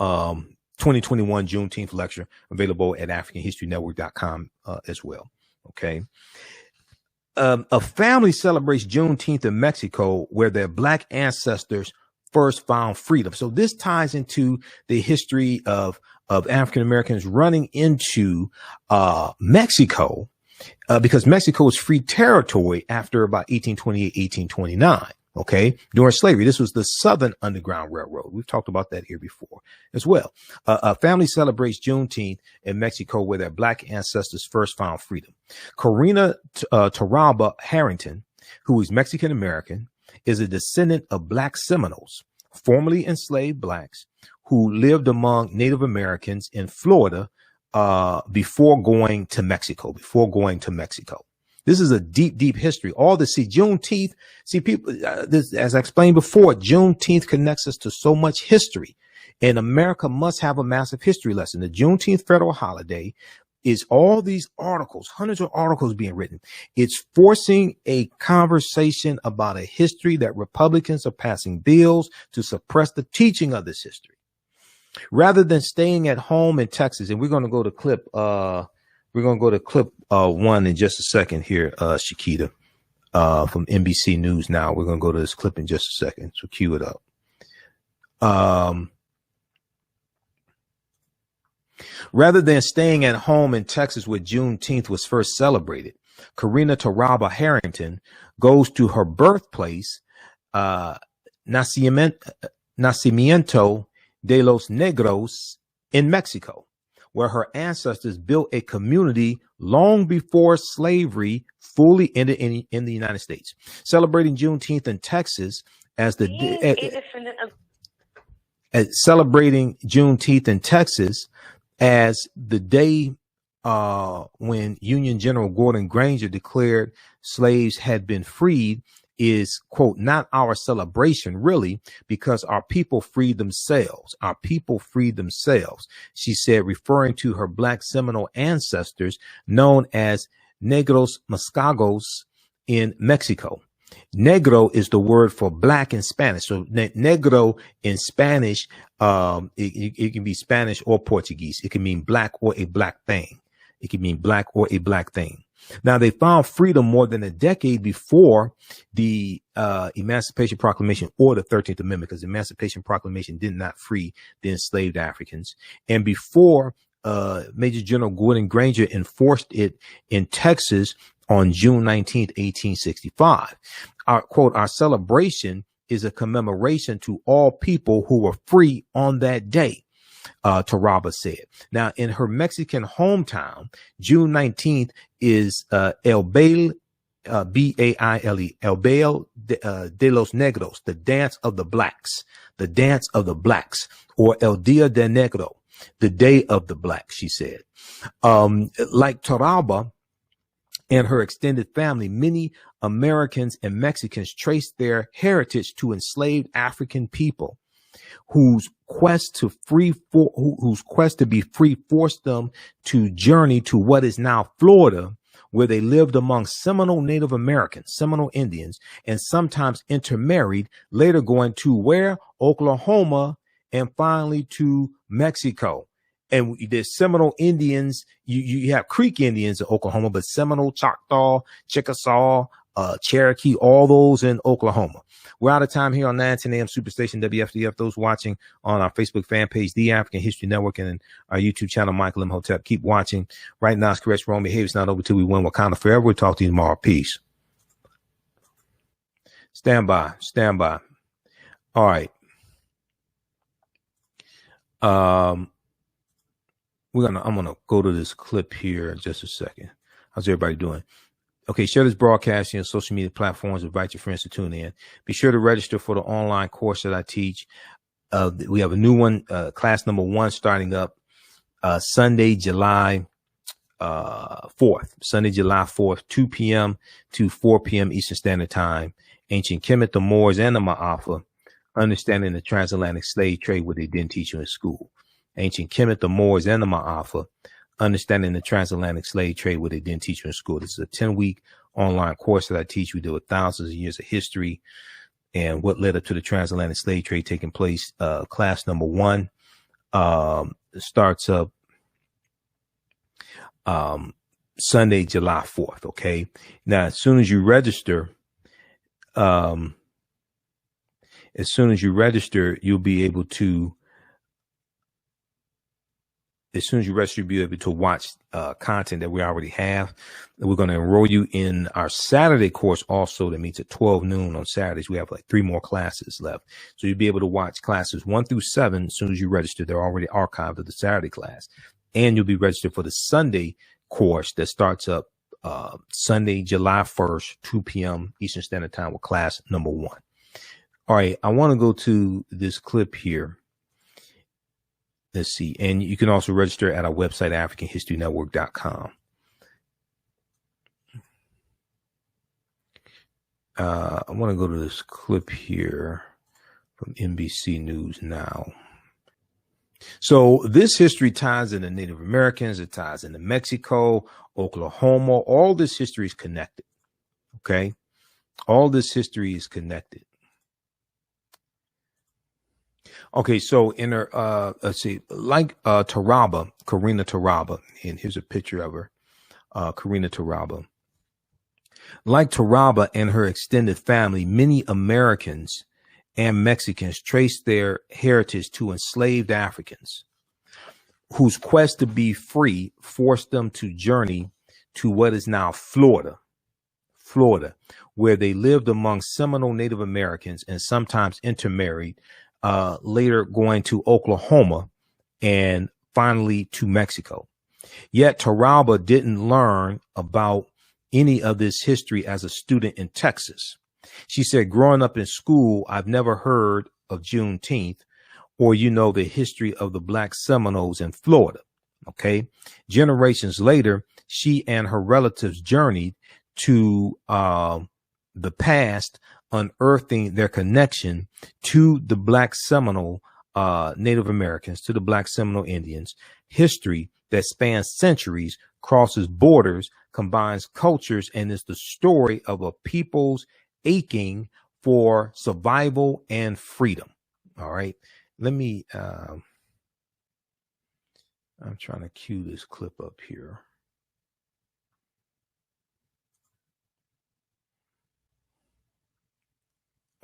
2021 Juneteenth lecture available at AfricanHistoryNetwork.com as well. Okay. A family celebrates Juneteenth in Mexico where their black ancestors first found freedom. So this ties into the history of African Americans running into Mexico because Mexico was free territory after about 1828, 1829. Okay. During slavery, this was the Southern Underground Railroad. We've talked about that here before as well. A family celebrates Juneteenth in Mexico where their black ancestors first found freedom. Karina Torralba Harrington, who is Mexican American, is a descendant of Black Seminoles, formerly enslaved blacks who lived among Native Americans in Florida before going to Mexico. This is a deep, deep history. Juneteenth, people, as I explained before, Juneteenth connects us to so much history, and America must have a massive history lesson. The Juneteenth federal holiday is all these articles, hundreds of articles being written. It's forcing a conversation about a history that Republicans are passing bills to suppress the teaching of this history. Rather than staying at home in Texas, and we're going to go to clip, one in just a second here, Shakita, from NBC News Now. We're going to go to this clip in just a second. So cue it up. Rather than staying at home in Texas where Juneteenth was first celebrated, Karina Taraba Harrington goes to her birthplace, Nacimiento de los Negros in Mexico, where her ancestors built a community long before slavery fully ended in the United States. Celebrating Juneteenth in Texas as the celebrating Juneteenth in Texas as the day when Union General Gordon Granger declared slaves had been freed is, quote, not our celebration, really, because our people freed themselves. Our people freed themselves, she said, referring to her Black Seminole ancestors known as Negros Mascagos in Mexico. Negro is the word for black in Spanish. So negro in Spanish, it can be Spanish or Portuguese. It can mean black or a black thing. It can mean black or a black thing. Now, they found freedom more than a decade before the Emancipation Proclamation or the 13th Amendment, because the Emancipation Proclamation did not free the enslaved Africans. And before Major General Gordon Granger enforced it in Texas on June 19th, 1865. Our celebration is a commemoration to all people who were free on that day, Taraba said. Now, in her Mexican hometown, June 19th is El Baile, B-A-I-L-E, El Baile de los Negros, the dance of the blacks, or El Dia de Negro, the day of the blacks, she said. Like Taraba and her extended family, many Americans and Mexicans trace their heritage to enslaved African people whose quest to be free forced them to journey to what is now Florida, where they lived among Seminole Native Americans, Seminole Indians, and sometimes intermarried, later going to where? Oklahoma, and finally to Mexico. And there's Seminole Indians. You have Creek Indians in Oklahoma, but Seminole, Choctaw, Chickasaw, Cherokee, all those in Oklahoma. We're out of time here on 910 AM Superstation WFDF. Those watching on our Facebook fan page, The African History Network, and our YouTube channel, Michael Imhotep. Keep watching. Right now, it's correct wrong behavior. It's not over till we win Wakanda forever. We'll talk to you tomorrow. Peace. Stand by. All right. I'm gonna go to this clip here in just a second. How's everybody doing? Okay, share this broadcast on social media platforms. Invite your friends to tune in. Be sure to register for the online course that I teach. We have a new one, class number 1, starting up Sunday, July 4th. Sunday, July 4th, 2 p.m. to 4 p.m. Eastern Standard Time. Ancient Kemet, the Moors, and the Maafa. Understanding the transatlantic slave trade, what they didn't teach you in school. Ancient Kemet, the Moors, and the Maafa. Understanding the transatlantic slave trade, what they didn't teach you in school. This is a 10-week online course that I teach. We deal with thousands of years of history and what led up to the transatlantic slave trade taking place. Class number 1 starts up Sunday, July 4th. Okay. Now, as soon as you register, you'll be able to you'll be able to watch content that we already have. We're going to enroll you in our Saturday course also. That meets at 12 noon on Saturdays. We have like 3 more classes left. So you'll be able to watch classes 1 through 7 as soon as you register. They're already archived of the Saturday class. And you'll be registered for the Sunday course that starts up Sunday, July 1st, 2 p.m. Eastern Standard Time with class number 1. All right, I want to go to this clip here. Let's see. And you can also register at our website, AfricanHistoryNetwork.com. I want to go to this clip here from NBC News Now. So this history ties into Native Americans, it ties into Mexico, Oklahoma. All this history is connected. Okay. All this history is connected. Okay, so in her let's see, like Taraba, Karina Taraba, and here's a picture of her, Karina Taraba. Like Taraba and her extended family, many Americans and Mexicans trace their heritage to enslaved Africans whose quest to be free forced them to journey to what is now Florida, where they lived among Seminole Native Americans and sometimes intermarried, later going to Oklahoma and finally to Mexico. Yet Taraba didn't learn about any of this history as a student in Texas. She said, growing up in school, I've never heard of Juneteenth or, the history of the Black Seminoles in Florida. Okay. Generations later, she and her relatives journeyed to the past, unearthing their connection to the Black Seminole Native Americans, to the Black Seminole Indians. History that spans centuries, crosses borders, combines cultures, and is the story of a people's aching for survival and freedom. All right. Let me, I'm trying to cue this clip up here.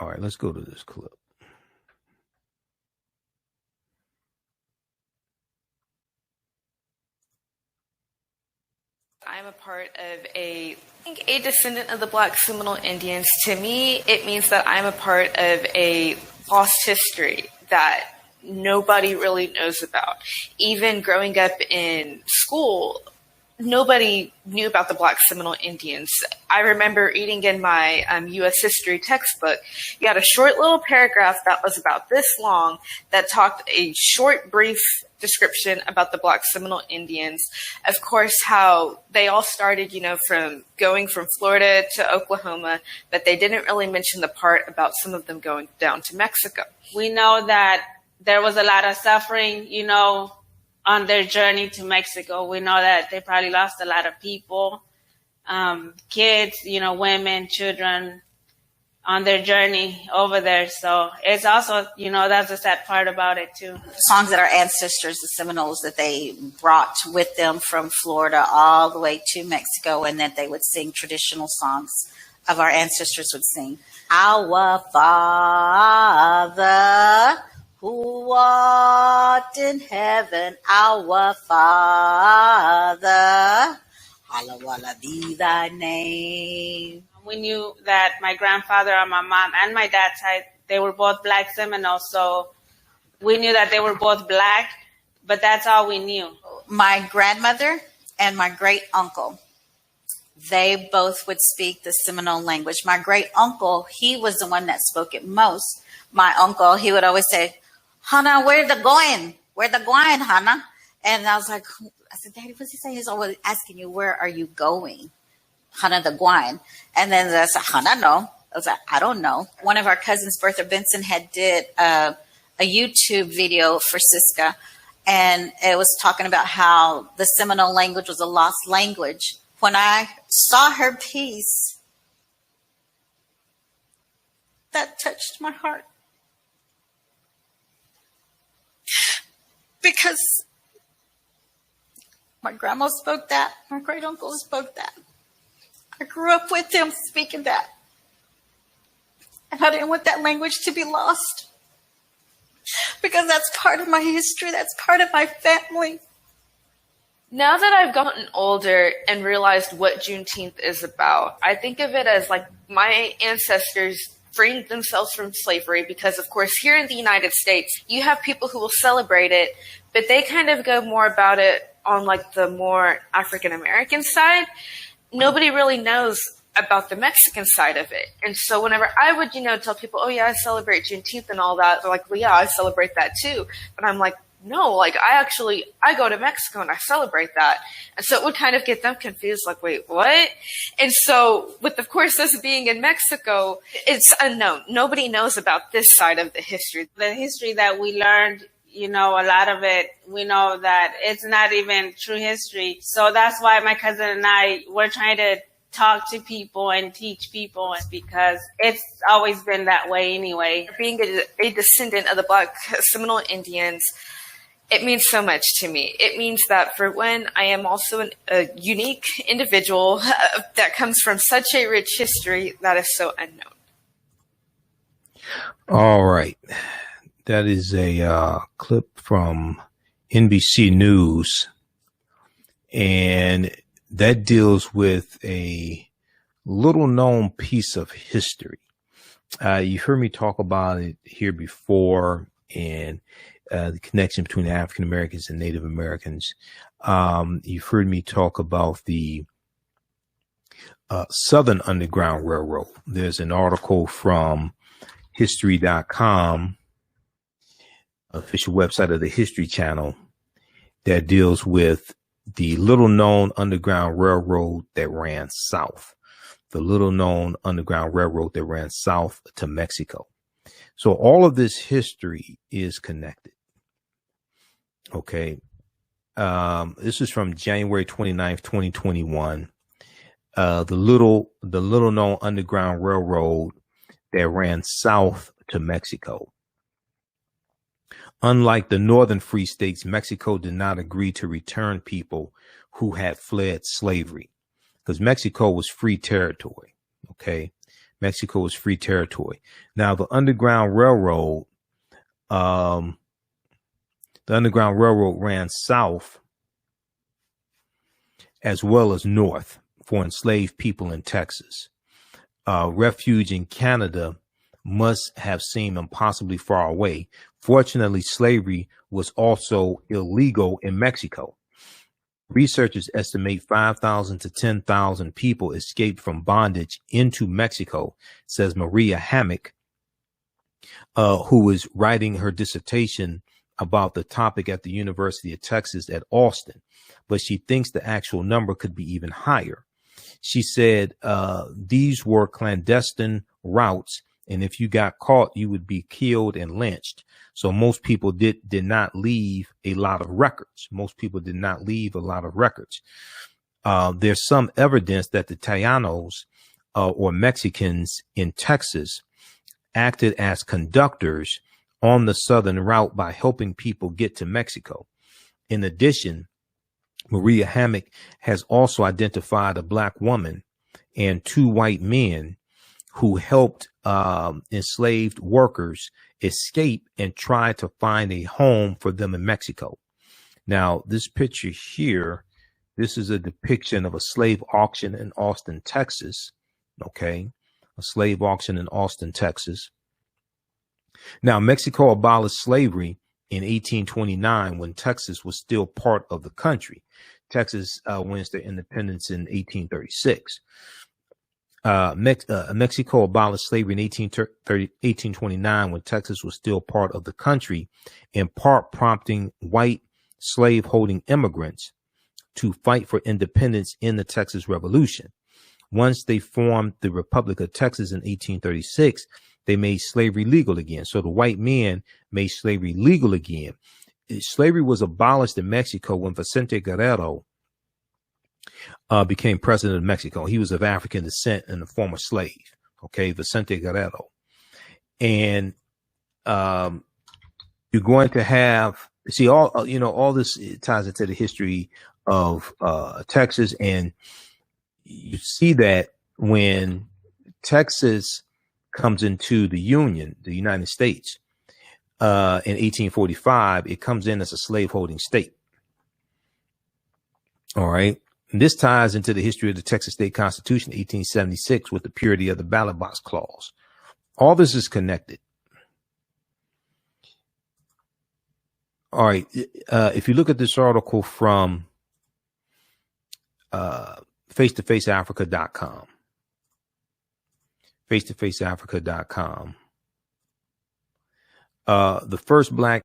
All right, let's go to this clip. I'm a part of a descendant of the Black Seminole Indians. To me, it means that I'm a part of a lost history that nobody really knows about. Even growing up in school, nobody knew about the Black Seminole Indians. I remember reading in my U.S. history textbook, you had a short little paragraph that was about this long that talked a short, brief description about the Black Seminole Indians. Of course, how they all started, from going from Florida to Oklahoma, but they didn't really mention the part about some of them going down to Mexico. We know that there was a lot of suffering, on their journey to Mexico. We know that they probably lost a lot of people, kids, women, children on their journey over there. So it's also, that's a sad part about it too. Songs that our ancestors, the Seminoles, that they brought with them from Florida all the way to Mexico, and that they would sing traditional songs of our ancestors would sing. Our Father, who art in heaven, our Father, hallowed be thy name. We knew that my grandfather on my mom and my dad's side, they were both Black Seminoles. So we knew that they were both Black, but that's all we knew. My grandmother and my great uncle, they both would speak the Seminole language. My great uncle, he was the one that spoke it most. My uncle, he would always say, Hannah, where the going? Where the going, Hannah? And I was like, I said, Daddy, what's he saying? He's always asking you, where are you going? Hannah, the going. And then I said, Hannah, no. I was like, I don't know. One of our cousins, Bertha Benson, had did a YouTube video for Siska. And it was talking about how the Seminole language was a lost language. When I saw her piece, that touched my heart. Because my grandma spoke that, my great uncle spoke that. I grew up with them speaking that. And I didn't want that language to be lost. Because that's part of my history, that's part of my family. Now that I've gotten older and realized what Juneteenth is about, I think of it as like my ancestors freed themselves from slavery, because of course here in the United States you have people who will celebrate it, but they kind of go more about it on like the more African American side. Nobody really knows about the Mexican side of it. And so whenever I would, tell people, oh yeah, I celebrate Juneteenth and all that, they're like, well, yeah, I celebrate that too. But I'm like, no, like I go to Mexico and I celebrate that. And so it would kind of get them confused, like, wait, what? And so with, of course, us being in Mexico, it's unknown. Nobody knows about this side of the history. The history that we learned, you know, a lot of it, we know that it's not even true history. So that's why my cousin and I, we're trying to talk to people and teach people, because it's always been that way anyway. Being a descendant of the Black Seminole Indians, it means so much to me. It means that, for one, I am also a unique individual that comes from such a rich history that is so unknown. All right. That is a clip from NBC News, and that deals with a little known piece of history. You've heard me talk about it here before, and the connection between African Americans and Native Americans. You've heard me talk about the Southern Underground Railroad. There's an article from history.com, official website of the History Channel, that deals with the little known Underground Railroad that ran south. The little known Underground Railroad that ran south to Mexico. So all of this history is connected. Okay. This is from January 29th, 2021. The little known Underground Railroad that ran south to Mexico. Unlike the northern free states, Mexico did not agree to return people who had fled slavery, because Mexico was free territory. Okay. Mexico was free territory. Now, the Underground Railroad ran south as well as north for enslaved people in Texas. Refuge in Canada must have seemed impossibly far away. Fortunately, slavery was also illegal in Mexico. Researchers estimate 5,000 to 10,000 people escaped from bondage into Mexico, says Maria Hammock, who is writing her dissertation about the topic at the University of Texas at Austin. But she thinks the actual number could be even higher. She said these were clandestine routes, and if you got caught, you would be killed and lynched. So most people did not leave a lot of records. There's some evidence that the Taínos or Mexicans in Texas acted as conductors on the southern route by helping people get to Mexico. In addition, Maria Hammock has also identified a black woman and two white men who helped enslaved workers escape and try to find a home for them in Mexico. Now, this picture here, this is a depiction of a slave auction in Austin, Texas. Okay, a slave auction in Austin, Texas. Now, Mexico abolished slavery in 1829 when Texas was still part of the country. Texas wins their independence in 1836. Mexico abolished slavery in 1829 when Texas was still part of the country, in part prompting white slave-holding immigrants to fight for independence in the Texas Revolution. Once they formed the Republic of Texas in 1836, they made slavery legal again. So the white men made slavery legal again. Slavery was abolished in Mexico when Vicente Guerrero became president of Mexico. He was of African descent and a former slave. Okay, Vicente Guerrero. And you're going to have, see, all this ties into the history of Texas. And you see that when Texas comes into the Union, the United States, in 1845, it comes in as a slaveholding state. All right. And this ties into the history of the Texas State Constitution, 1876, with the purity of the ballot box clause. All this is connected. All right. If you look at this article from face-to-faceafrica.com, face-to-faceafrica.com, the first black,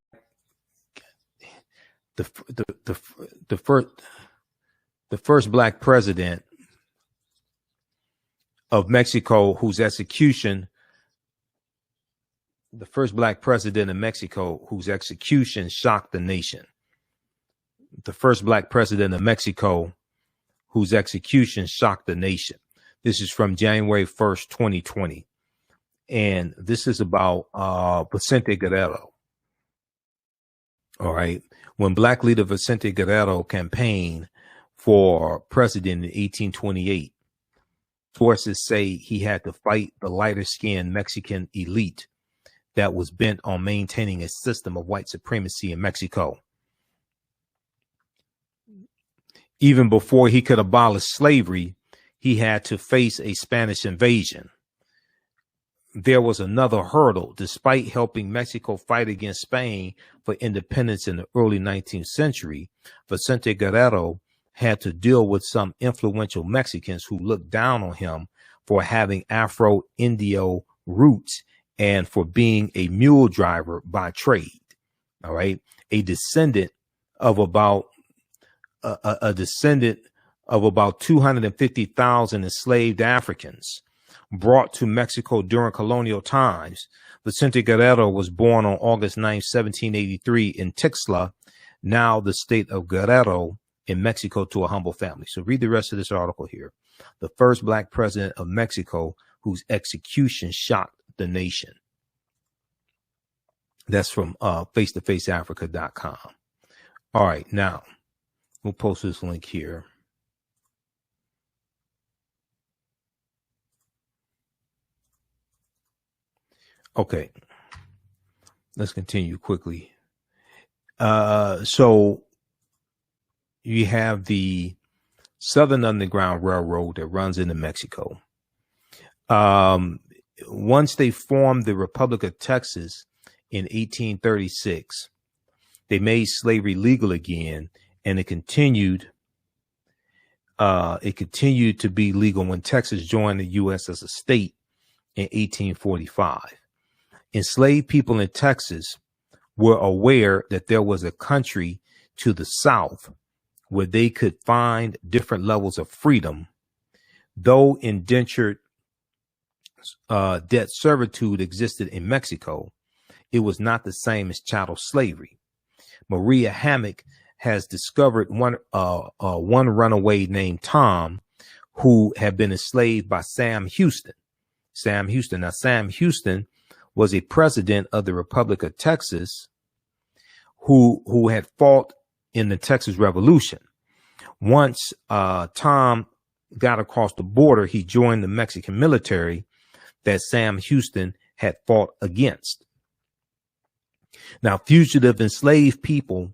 the first black president of Mexico whose execution the first black president of Mexico whose execution shocked the nation. The first black president of Mexico whose execution shocked the nation. This is from January 1st, 2020. And this is about Vicente Guerrero. All right. When black leader Vicente Guerrero campaigned for president in 1828, sources say he had to fight the lighter-skinned Mexican elite that was bent on maintaining a system of white supremacy in Mexico. Even before he could abolish slavery, he had to face a Spanish invasion. There was another hurdle. Despite helping Mexico fight against Spain for independence in the early 19th century, Vicente Guerrero had to deal with some influential Mexicans who looked down on him for having Afro-Indio roots and for being a mule driver by trade. All right. A descendant of about 250,000 enslaved Africans brought to Mexico during colonial times. Vicente Guerrero was born on August 9, 1783 in Tixla, now the state of Guerrero in Mexico, to a humble family. So read the rest of this article here. The first black president of Mexico whose execution shocked the nation. That's from face-to-faceafrica.com. All right, now we'll post this link here. Okay, let's continue quickly. So you have the Southern Underground Railroad that runs into Mexico. Once they formed the Republic of Texas in 1836, they made slavery legal again, and it continued to be legal when Texas joined the U.S. as a state in 1845. Enslaved people in Texas were aware that there was a country to the south where they could find different levels of freedom. Though indentured debt servitude existed in Mexico, it was not the same as chattel slavery. Maria Hammock has discovered one runaway named Tom who had been enslaved by Sam Houston. Now, Sam Houston was a president of the Republic of Texas who had fought in the Texas Revolution. Once Tom got across the border, he joined the Mexican military that Sam Houston had fought against. Now, fugitive enslaved people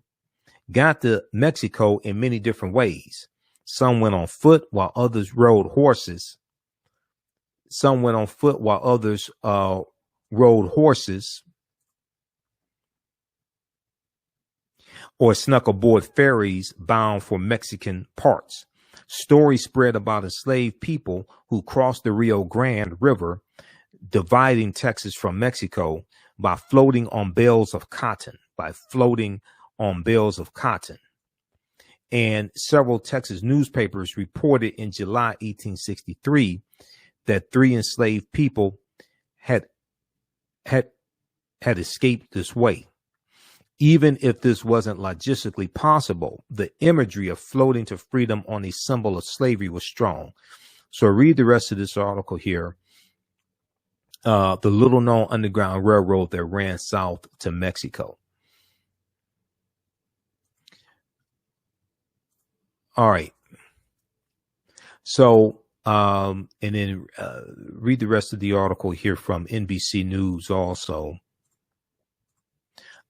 got to Mexico in many different ways. Some went on foot while others rode horses. Some went on foot while others rode horses or snuck aboard ferries bound for Mexican parts. Stories spread about enslaved people who crossed the Rio Grande River, dividing Texas from Mexico by floating on bales of cotton, And several Texas newspapers reported in July 1863 that 3 enslaved people had escaped this way. Even if this wasn't logistically possible, the imagery of floating to freedom on a symbol of slavery was strong. So read the rest of this article here. The little known Underground Railroad that ran south to Mexico. All right. So, and then read the rest of the article here from NBC News also.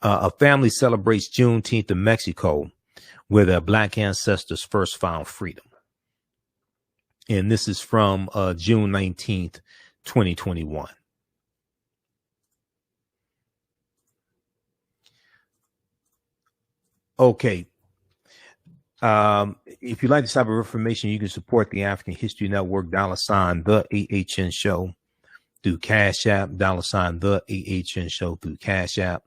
A family celebrates Juneteenth in Mexico, where their black ancestors first found freedom. And this is from June 19th, 2021. Okay. If you like this type of information, you can support the African History Network, $ the AHNShow through Cash App, $ the AHNShow through Cash App,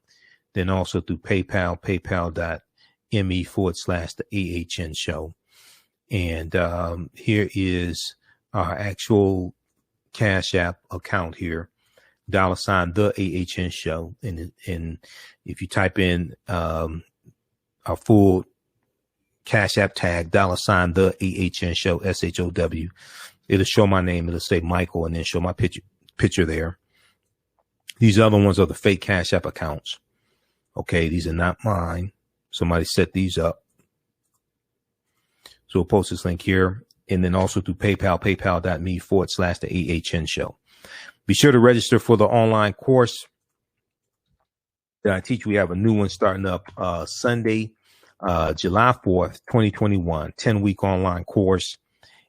then also through PayPal, paypal.me/the AHNShow. And here is our actual Cash App account here. $TheAHNShow. And if you type in our full Cash App tag, $TheAHNShow, SHOW, it'll show my name. It'll say Michael and then show my picture there. These other ones are the fake Cash App accounts. Okay, these are not mine. Somebody set these up. So we'll post this link here. And then also through PayPal, paypal.me/TheAHNShow. Be sure to register for the online course that I teach. We have a new one starting up Sunday, July 4th, 2021, 10-week online course.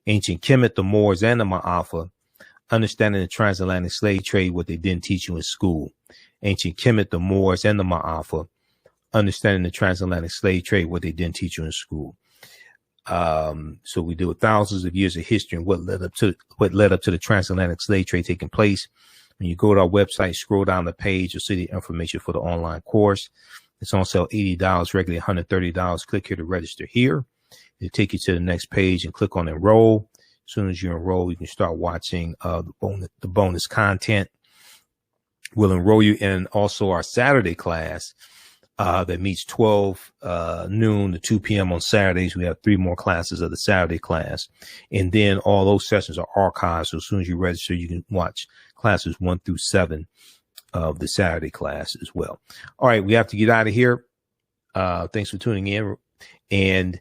Ancient Kemet, the Moors, and the Maafa, understanding the transatlantic slave trade, what they didn't teach you in school. Ancient Kemet, the Moors, and the Maafa, understanding the transatlantic slave trade, what they didn't teach you in school. So we deal with thousands of years of history and what led up to the transatlantic slave trade taking place. When you go to our website, scroll down the page, you'll see the information for the online course. It's on sale $80, regularly $130. Click here to register here. It'll take you to the next page and click on enroll. As soon as you enroll, you can start watching the bonus content. We'll enroll you in also our Saturday class that meets 12 noon to 2 p.m. on Saturdays. We have 3 more classes of the Saturday class. And then all those sessions are archived. So as soon as you register, you can watch classes 1 through 7 of the Saturday class as well. All right, we have to get out of here. Thanks for tuning in. And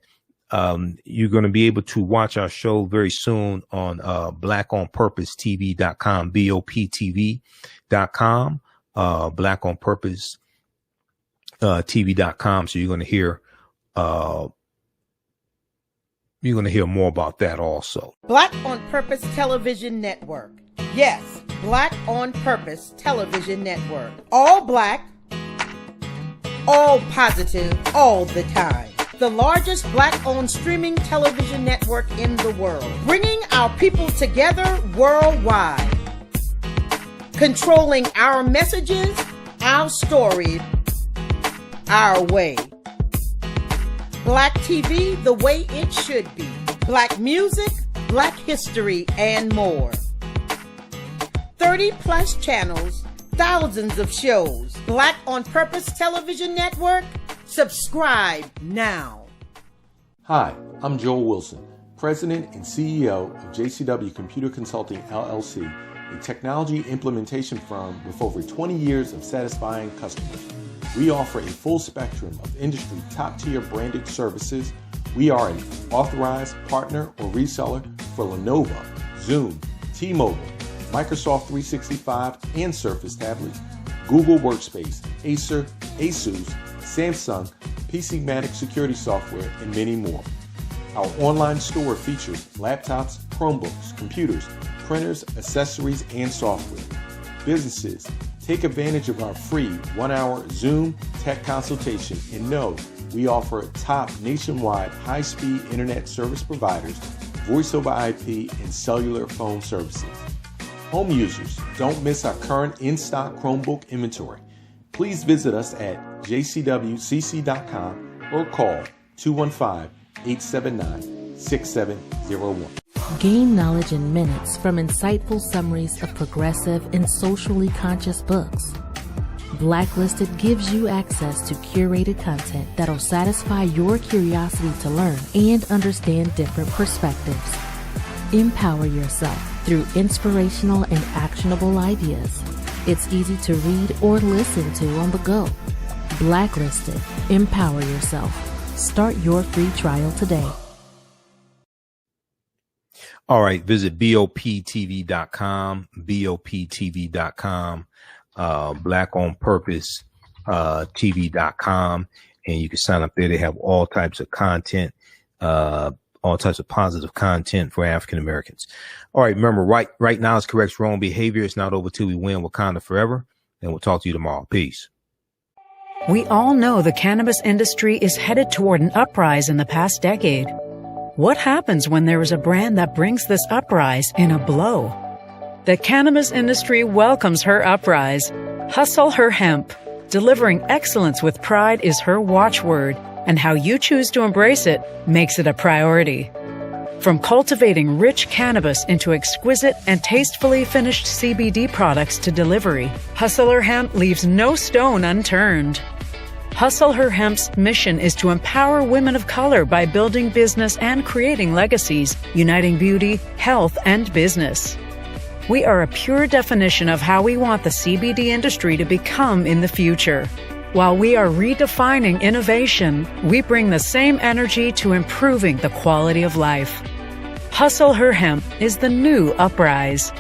you're going to be able to watch our show very soon on blackonpurposetv.com, BOPTV.com, blackonpurposetv.com. So you're going to hear more about that also. Black on Purpose Television Network. Yes, Black on Purpose Television Network. All black, all positive, all the time. The largest black-owned streaming television network in the world, bringing our people together worldwide, controlling our messages, our stories, our way. Black TV the way it should be. Black music, black history, and more. 30+ channels, thousands of shows. Black on Purpose Television Network. Subscribe now. Hi, I'm Joel Wilson, President and CEO of JCW Computer Consulting LLC, a technology implementation firm with over 20 years of satisfying customers. We offer a full spectrum of industry top-tier branded services. We are an authorized partner or reseller for Lenovo, Zoom, T-Mobile, Microsoft 365 and Surface tablets, Google Workspace, Acer, Asus, Samsung, PCmatic security software, and many more. Our online store features laptops, Chromebooks, computers, printers, accessories, and software. Businesses, take advantage of our free 1-hour Zoom tech consultation and know we offer top nationwide high-speed internet service providers, voice over IP, and cellular phone services. Home users, don't miss our current in-stock Chromebook inventory. Please visit us at jcwcc.com or call 215-879-6701. Gain knowledge in minutes from insightful summaries of progressive and socially conscious books. Blacklisted gives you access to curated content that'll satisfy your curiosity to learn and understand different perspectives. Empower yourself through inspirational and actionable ideas. It's easy to read or listen to on the go. Blacklisted. Empower yourself. Start your free trial today. All right. Visit BOPTV.com, BOPTV.com, Black on Purpose, TV.com. And you can sign up there. They have all types of content, all types of positive content for African Americans. All right. Remember, right now is corrects wrong behavior. It's not over till we win. Wakanda forever. And we'll talk to you tomorrow. Peace. We all know the cannabis industry is headed toward an uprise in the past decade. What happens when there is a brand that brings this uprise in a blow? The cannabis industry welcomes her uprise. Hustle her hemp. Delivering excellence with pride is her watchword, and how you choose to embrace it makes it a priority. From cultivating rich cannabis into exquisite and tastefully finished CBD products to delivery, Hustle Her Hemp leaves no stone unturned. Hustle Her Hemp's mission is to empower women of color by building business and creating legacies, uniting beauty, health, and business. We are a pure definition of how we want the CBD industry to become in the future. While we are redefining innovation, we bring the same energy to improving the quality of life. Hustle Her Hemp is the new uprise.